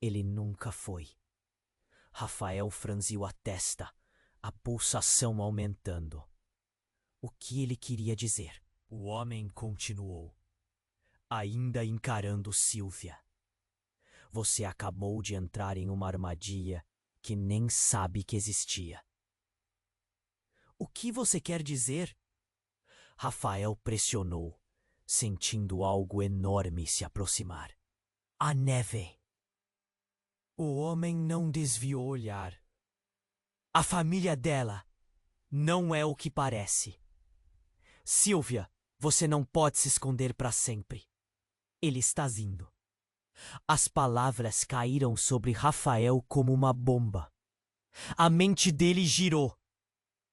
Ele nunca foi. Rafael franziu a testa, a pulsação aumentando. O que ele queria dizer? O homem continuou, ainda encarando Sylvia. Você acabou de entrar em uma armadilha que nem sabe que existia. O que você quer dizer? Rafael pressionou, sentindo algo enorme se aproximar. A neve. O homem não desviou o olhar. A família dela não é o que parece. Sylvia, você não pode se esconder para sempre. Ele está vindo. As palavras caíram sobre Rafael como uma bomba. A mente dele girou.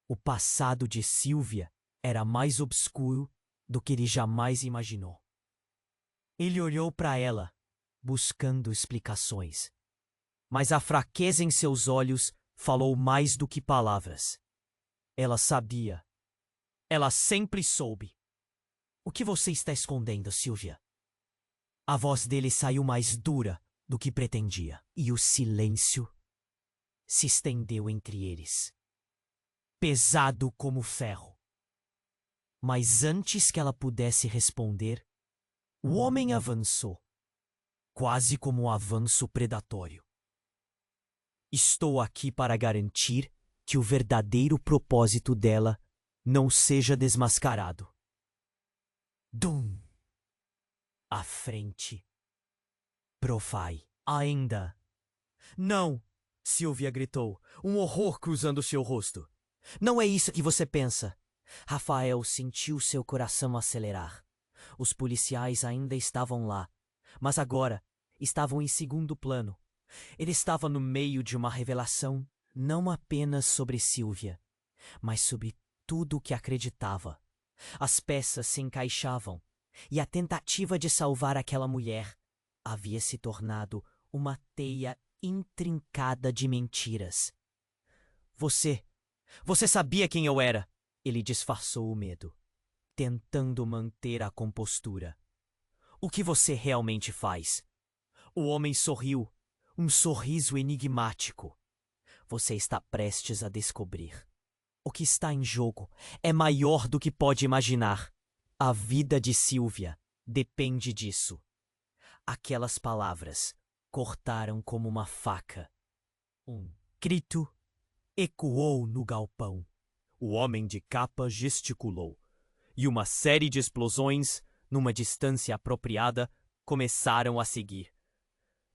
O passado de Sylvia era mais obscuro do que ele jamais imaginou. Ele olhou para ela, buscando explicações. Mas a fraqueza em seus olhos falou mais do que palavras. Ela sabia. Ela sempre soube. O que você está escondendo, Sylvia? A voz dele saiu mais dura do que pretendia, e o silêncio se estendeu entre eles, pesado como ferro. Mas antes que ela pudesse responder, o homem avançou, quase como um avanço predatório. Estou aqui para garantir que o verdadeiro propósito dela não seja desmascarado. Dum! À frente. Profai. Ainda. Não! Sylvia gritou, um horror cruzando seu rosto. Não é isso que você pensa. Rafael sentiu seu coração acelerar. Os policiais ainda estavam lá, mas agora estavam em segundo plano. Ele estava no meio de uma revelação não apenas sobre Sylvia, mas sobre tudo o que acreditava. As peças se encaixavam, e a tentativa de salvar aquela mulher havia se tornado uma teia intrincada de mentiras. Você sabia quem eu era? Ele disfarçou o medo, tentando manter a compostura. O que você realmente faz? O homem sorriu, um sorriso enigmático. Você está prestes a descobrir. O que está em jogo é maior do que pode imaginar. A vida de Sylvia depende disso. Aquelas palavras cortaram como uma faca. Um grito ecoou no galpão. O homem de capa gesticulou, e uma série de explosões, numa distância apropriada, começaram a seguir.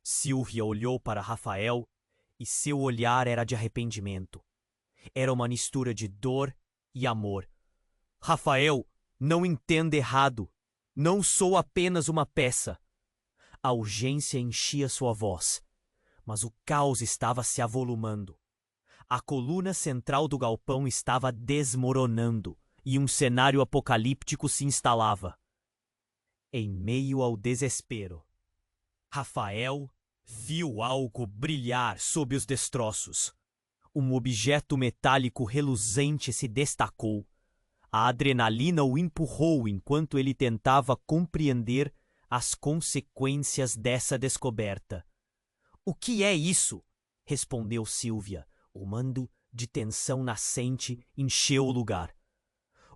Sylvia olhou para Rafael e seu olhar era de arrependimento. Era uma mistura de dor e amor. Rafael, não entenda errado. Não sou apenas uma peça. A urgência enchia sua voz, mas o caos estava se avolumando. A coluna central do galpão estava desmoronando e um cenário apocalíptico se instalava. Em meio ao desespero, Rafael viu algo brilhar sob os destroços. Um objeto metálico reluzente se destacou. A adrenalina o empurrou enquanto ele tentava compreender as consequências dessa descoberta. O que é isso? Respondeu Sylvia. O mando de tensão nascente encheu o lugar.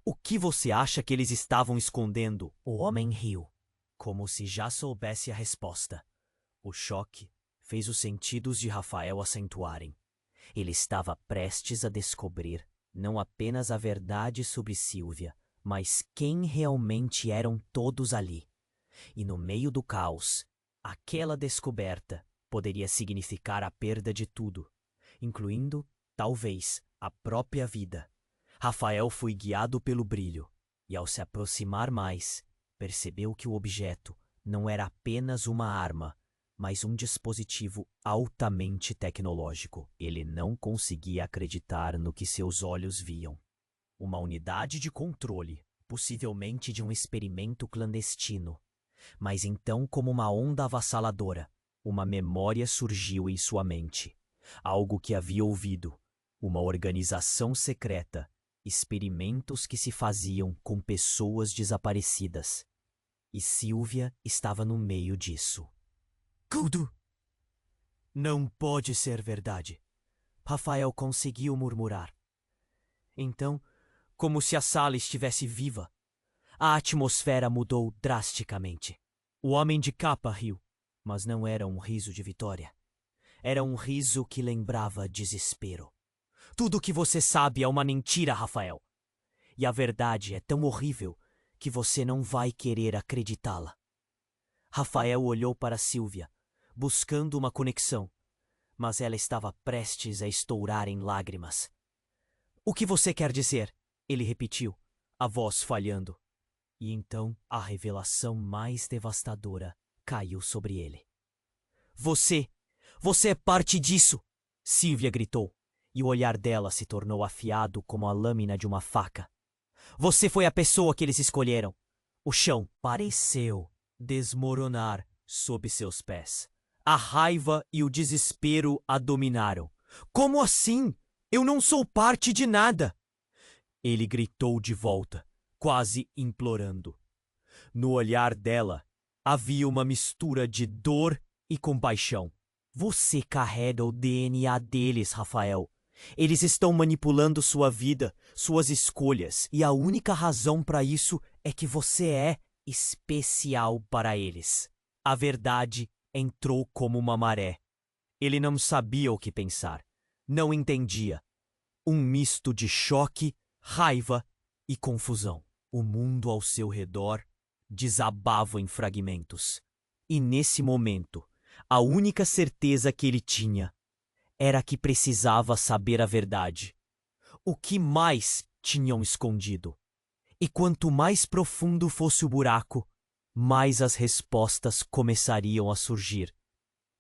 O que você acha que eles estavam escondendo? O homem riu, como se já soubesse a resposta. O choque fez os sentidos de Rafael acentuarem. Ele estava prestes a descobrir não apenas a verdade sobre Sylvia, mas quem realmente eram todos ali. E no meio do caos, aquela descoberta poderia significar a perda de tudo, incluindo, talvez, a própria vida. Rafael foi guiado pelo brilho, e ao se aproximar mais, percebeu que o objeto não era apenas uma arma, mas um dispositivo altamente tecnológico. Ele não conseguia acreditar no que seus olhos viam. Uma unidade de controle, possivelmente de um experimento clandestino. Mas então, como uma onda avassaladora, uma memória surgiu em sua mente. Algo que havia ouvido. Uma organização secreta. Experimentos que se faziam com pessoas desaparecidas. E Sylvia estava no meio disso. Tudo não pode ser verdade, Rafael conseguiu murmurar. Então, como se a sala estivesse viva, a atmosfera mudou drasticamente. O homem de capa riu, mas não era um riso de vitória. Era um riso que lembrava desespero. Tudo o que você sabe é uma mentira, Rafael. E a verdade é tão horrível que você não vai querer acreditá-la. Rafael olhou para Sylvia, buscando uma conexão, mas ela estava prestes a estourar em lágrimas. O que você quer dizer? Ele repetiu, a voz falhando. E então a revelação mais devastadora caiu sobre ele. Você é parte disso! Sylvia gritou, e o olhar dela se tornou afiado como a lâmina de uma faca. Você foi a pessoa que eles escolheram. O chão pareceu desmoronar sob seus pés. A raiva e o desespero a dominaram. Como assim? Eu não sou parte de nada! Ele gritou de volta, quase implorando. No olhar dela havia uma mistura de dor e compaixão. Você carrega o DNA deles, Rafael. Eles estão manipulando sua vida, suas escolhas, e a única razão para isso é que você é especial para eles. A verdade entrou como uma maré. Ele não sabia o que pensar. Não entendia. Um misto de choque, raiva e confusão. O mundo ao seu redor desabava em fragmentos. E nesse momento, a única certeza que ele tinha era que precisava saber a verdade. O que mais tinham escondido? E quanto mais profundo fosse o buraco, mais as respostas começariam a surgir.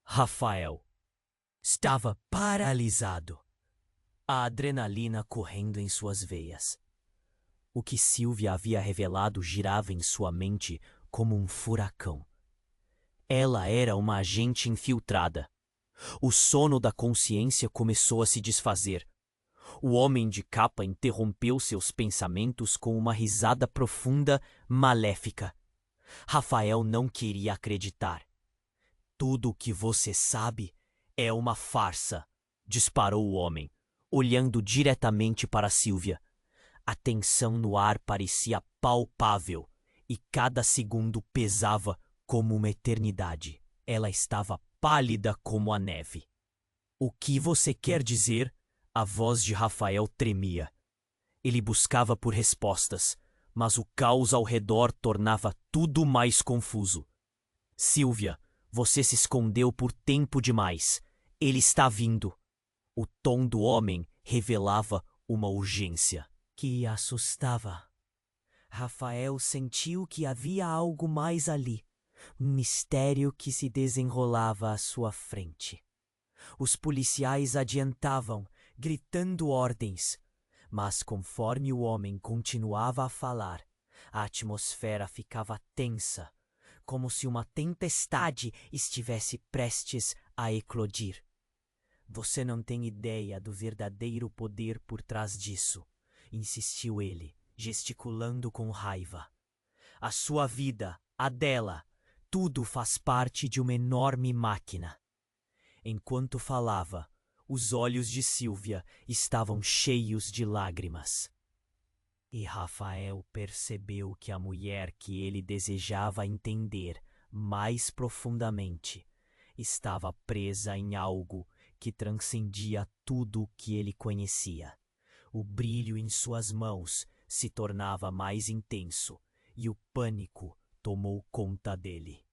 Rafael estava paralisado, a adrenalina correndo em suas veias. O que Silvia havia revelado girava em sua mente como um furacão. Ela era uma agente infiltrada. O sono da consciência começou a se desfazer. O homem de capa interrompeu seus pensamentos com uma risada profunda, maléfica. Rafael não queria acreditar. Tudo o que você sabe é uma farsa, disparou o homem, olhando diretamente para Silvia. A tensão no ar parecia palpável e cada segundo pesava como uma eternidade. Ela estava pálida como a neve. O que você quer dizer? A voz de Rafael tremia. Ele buscava por respostas, mas o caos ao redor tornava tudo mais confuso. Silvia, você se escondeu por tempo demais. Ele está vindo. O tom do homem revelava uma urgência que assustava. Rafael sentiu que havia algo mais ali, um mistério que se desenrolava à sua frente. Os policiais adiantavam, gritando ordens, mas conforme o homem continuava a falar, a atmosfera ficava tensa, como se uma tempestade estivesse prestes a eclodir. Você não tem ideia do verdadeiro poder por trás disso, insistiu ele, gesticulando com raiva. A sua vida, a dela, tudo faz parte de uma enorme máquina. Enquanto falava, os olhos de Silvia estavam cheios de lágrimas. E Rafael percebeu que a mulher que ele desejava entender mais profundamente estava presa em algo que transcendia tudo o que ele conhecia. O brilho em suas mãos se tornava mais intenso e o pânico tomou conta dele.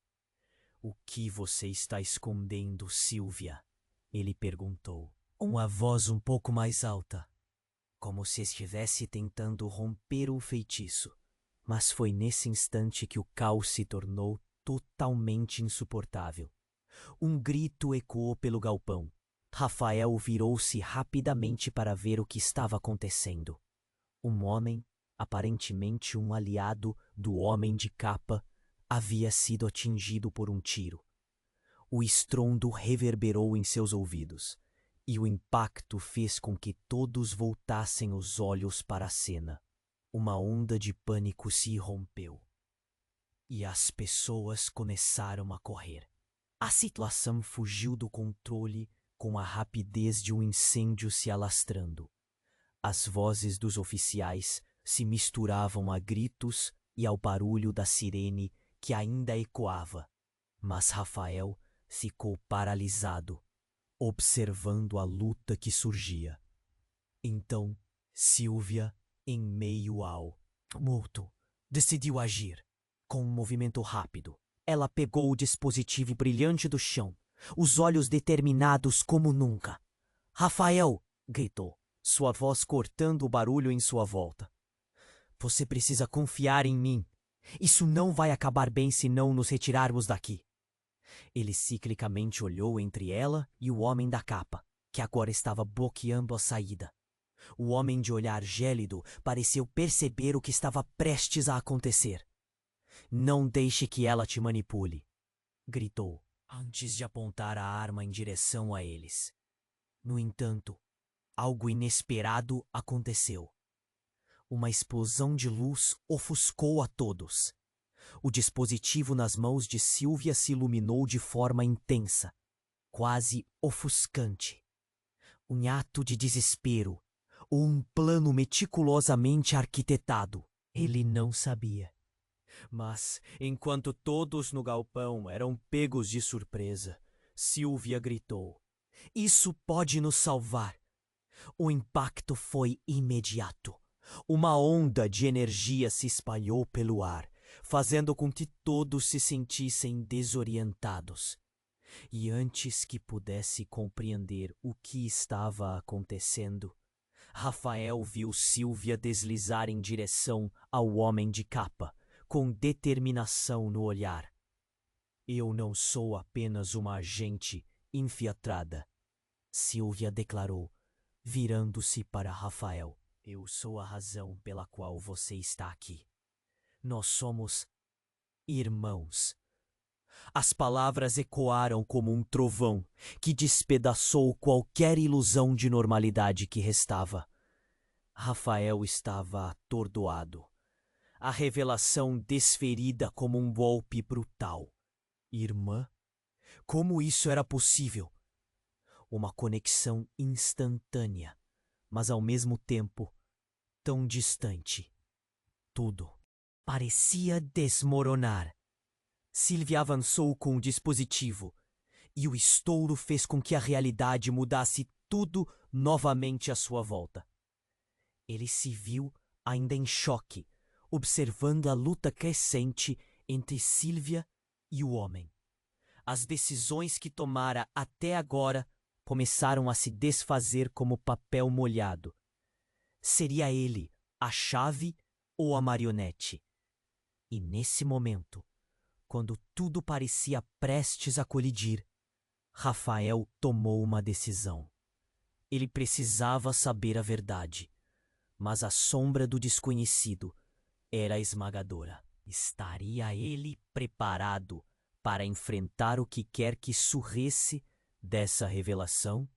O que você está escondendo, Silvia? Ele perguntou, uma voz um pouco mais alta, como se estivesse tentando romper o feitiço. Mas foi nesse instante que o caos se tornou totalmente insuportável. Um grito ecoou pelo galpão. Rafael virou-se rapidamente para ver o que estava acontecendo. Um homem, aparentemente um aliado do homem de capa, havia sido atingido por um tiro. O estrondo reverberou em seus ouvidos, e o impacto fez com que todos voltassem os olhos para a cena. Uma onda de pânico se irrompeu, e as pessoas começaram a correr. A situação fugiu do controle com a rapidez de um incêndio se alastrando. As vozes dos oficiais se misturavam a gritos e ao barulho da sirene que ainda ecoava. Mas Rafael ficou paralisado, observando a luta que surgia. Então, Silvia, em meio ao tumulto, decidiu agir. Com um movimento rápido, ela pegou o dispositivo brilhante do chão, os olhos determinados como nunca. Rafael! Gritou, sua voz cortando o barulho em sua volta. Você precisa confiar em mim. Isso não vai acabar bem se não nos retirarmos daqui. Ele ciclicamente olhou entre ela e o homem da capa, que agora estava bloqueando a saída. O homem de olhar gélido pareceu perceber o que estava prestes a acontecer. Não deixe que ela te manipule, gritou, antes de apontar a arma em direção a eles. No entanto, algo inesperado aconteceu. Uma explosão de luz ofuscou a todos. O dispositivo nas mãos de Silvia se iluminou de forma intensa, quase ofuscante. Um ato de desespero, ou um plano meticulosamente arquitetado. Ele não sabia. Mas, enquanto todos no galpão eram pegos de surpresa, Silvia gritou: "Isso pode nos salvar!" O impacto foi imediato. Uma onda de energia se espalhou pelo ar, fazendo com que todos se sentissem desorientados. E antes que pudesse compreender o que estava acontecendo, Rafael viu Silvia deslizar em direção ao homem de capa, com determinação no olhar. Eu não sou apenas uma agente infiltrada, Silvia declarou, virando-se para Rafael. Eu sou a razão pela qual você está aqui. Nós somos irmãos. As palavras ecoaram como um trovão que despedaçou qualquer ilusão de normalidade que restava. Rafael estava atordoado. A revelação desferida como um golpe brutal. Irmã? Como isso era possível? Uma conexão instantânea, mas ao mesmo tempo tão distante. Tudo parecia desmoronar. Sylvia avançou com o dispositivo, e o estouro fez com que a realidade mudasse tudo novamente à sua volta. Ele se viu ainda em choque, observando a luta crescente entre Sylvia e o homem. As decisões que tomara até agora começaram a se desfazer como papel molhado. Seria ele a chave ou a marionete? E nesse momento, quando tudo parecia prestes a colidir, Rafael tomou uma decisão. Ele precisava saber a verdade, mas a sombra do desconhecido era esmagadora. Estaria ele preparado para enfrentar o que quer que surgisse dessa revelação?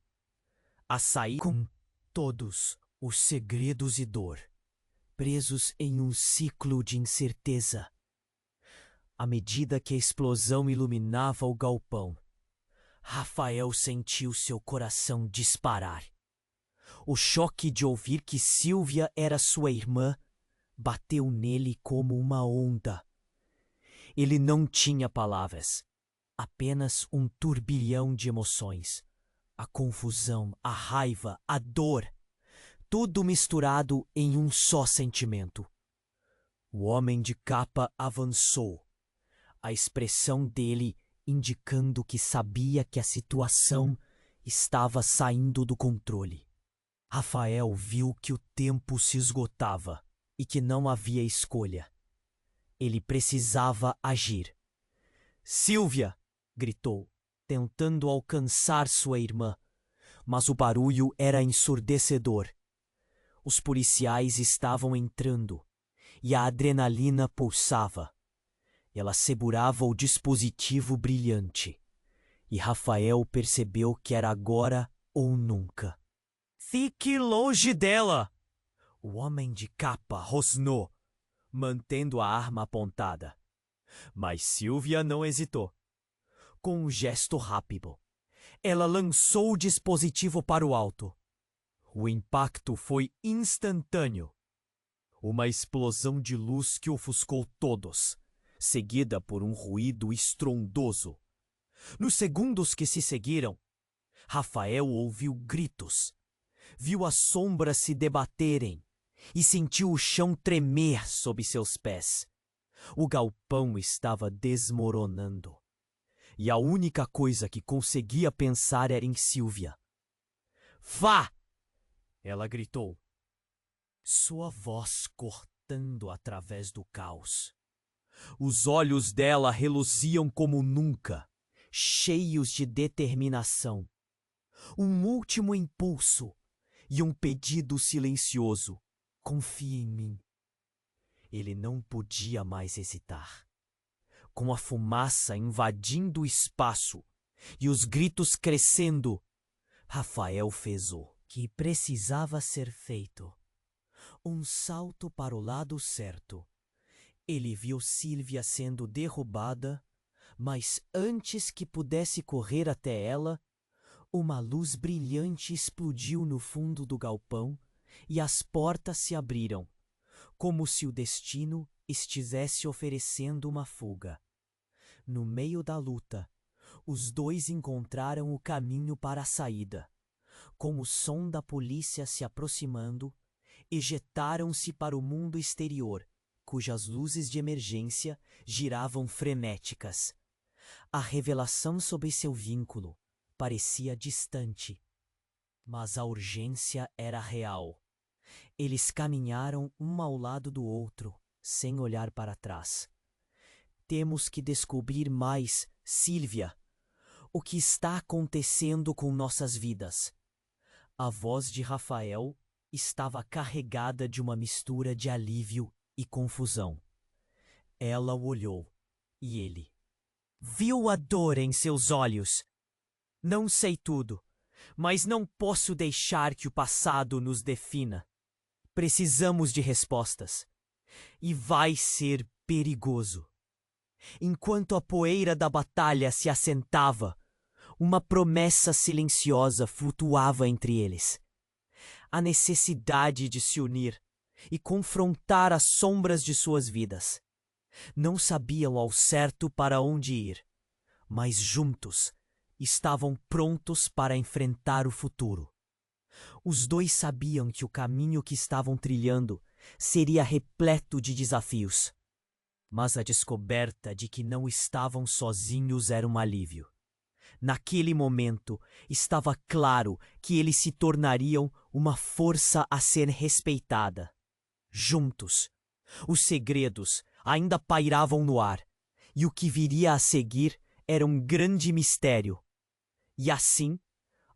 A sair com todos os segredos e dor, presos em um ciclo de incerteza. À medida que a explosão iluminava o galpão, Rafael sentiu seu coração disparar. O choque de ouvir que Sylvia era sua irmã bateu nele como uma onda. Ele não tinha palavras, apenas um turbilhão de emoções. A confusão, a raiva, a dor, tudo misturado em um só sentimento. O homem de capa avançou, a expressão dele indicando que sabia que a situação estava saindo do controle. Rafael viu que o tempo se esgotava e que não havia escolha. Ele precisava agir. Sylvia! Gritou, tentando alcançar sua irmã, mas o barulho era ensurdecedor. Os policiais estavam entrando e a adrenalina pulsava. Ela segurava o dispositivo brilhante, e Rafael percebeu que era agora ou nunca. Fique longe dela! O homem de capa rosnou, mantendo a arma apontada. Mas Sylvia não hesitou. Com um gesto rápido, ela lançou o dispositivo para o alto. O impacto foi instantâneo. Uma explosão de luz que ofuscou todos, seguida por um ruído estrondoso. Nos segundos que se seguiram, Rafael ouviu gritos, viu as sombras se debaterem e sentiu o chão tremer sob seus pés. O galpão estava desmoronando. E a única coisa que conseguia pensar era em Sylvia. Vá! Ela gritou, sua voz cortando através do caos. Os olhos dela reluziam como nunca, cheios de determinação. Um último impulso e um pedido silencioso. Confie em mim. Ele não podia mais hesitar. Com a fumaça invadindo o espaço e os gritos crescendo, Rafael fez o que precisava ser feito. Um salto para o lado certo. Ele viu Sylvia sendo derrubada, mas antes que pudesse correr até ela, uma luz brilhante explodiu no fundo do galpão e as portas se abriram, como se o destino estivesse oferecendo uma fuga. No meio da luta, os dois encontraram o caminho para a saída. Com o som da polícia se aproximando, ejetaram-se para o mundo exterior, cujas luzes de emergência giravam frenéticas. A revelação sobre seu vínculo parecia distante, mas a urgência era real. Eles caminharam um ao lado do outro, sem olhar para trás. Temos que descobrir mais, Sylvia. O que está acontecendo com nossas vidas? A voz de Rafael estava carregada de uma mistura de alívio e confusão. Ela o olhou, e ele viu a dor em seus olhos. Não sei tudo, mas não posso deixar que o passado nos defina. Precisamos de respostas. E vai ser perigoso. Enquanto a poeira da batalha se assentava, uma promessa silenciosa flutuava entre eles. A necessidade de se unir e confrontar as sombras de suas vidas. Não sabiam ao certo para onde ir, mas juntos estavam prontos para enfrentar o futuro. Os dois sabiam que o caminho que estavam trilhando seria repleto de desafios. Mas a descoberta de que não estavam sozinhos era um alívio. Naquele momento, estava claro que eles se tornariam uma força a ser respeitada. Juntos, os segredos ainda pairavam no ar, e o que viria a seguir era um grande mistério. E assim,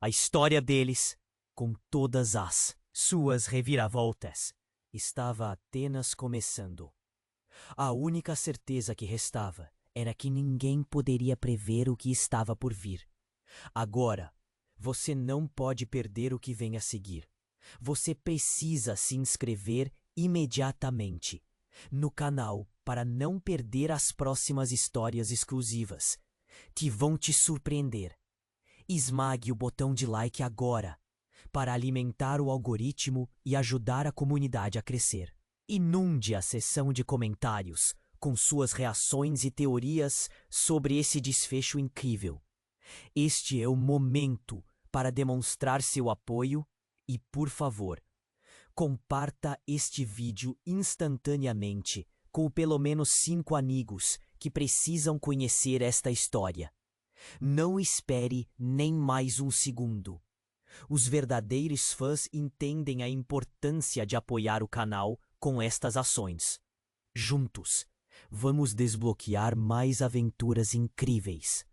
a história deles, com todas as suas reviravoltas, estava apenas começando. A única certeza que restava era que ninguém poderia prever o que estava por vir. Agora, você não pode perder o que vem a seguir. Você precisa se inscrever imediatamente no canal para não perder as próximas histórias exclusivas que vão te surpreender. Esmague o botão de like agora para alimentar o algoritmo e ajudar a comunidade a crescer. Inunde a seção de comentários com suas reações e teorias sobre esse desfecho incrível. Este é o momento para demonstrar seu apoio e, por favor, comparta este vídeo instantaneamente com pelo menos 5 amigos que precisam conhecer esta história. Não espere nem mais um segundo. Os verdadeiros fãs entendem a importância de apoiar o canal com estas ações. Juntos, vamos desbloquear mais aventuras incríveis.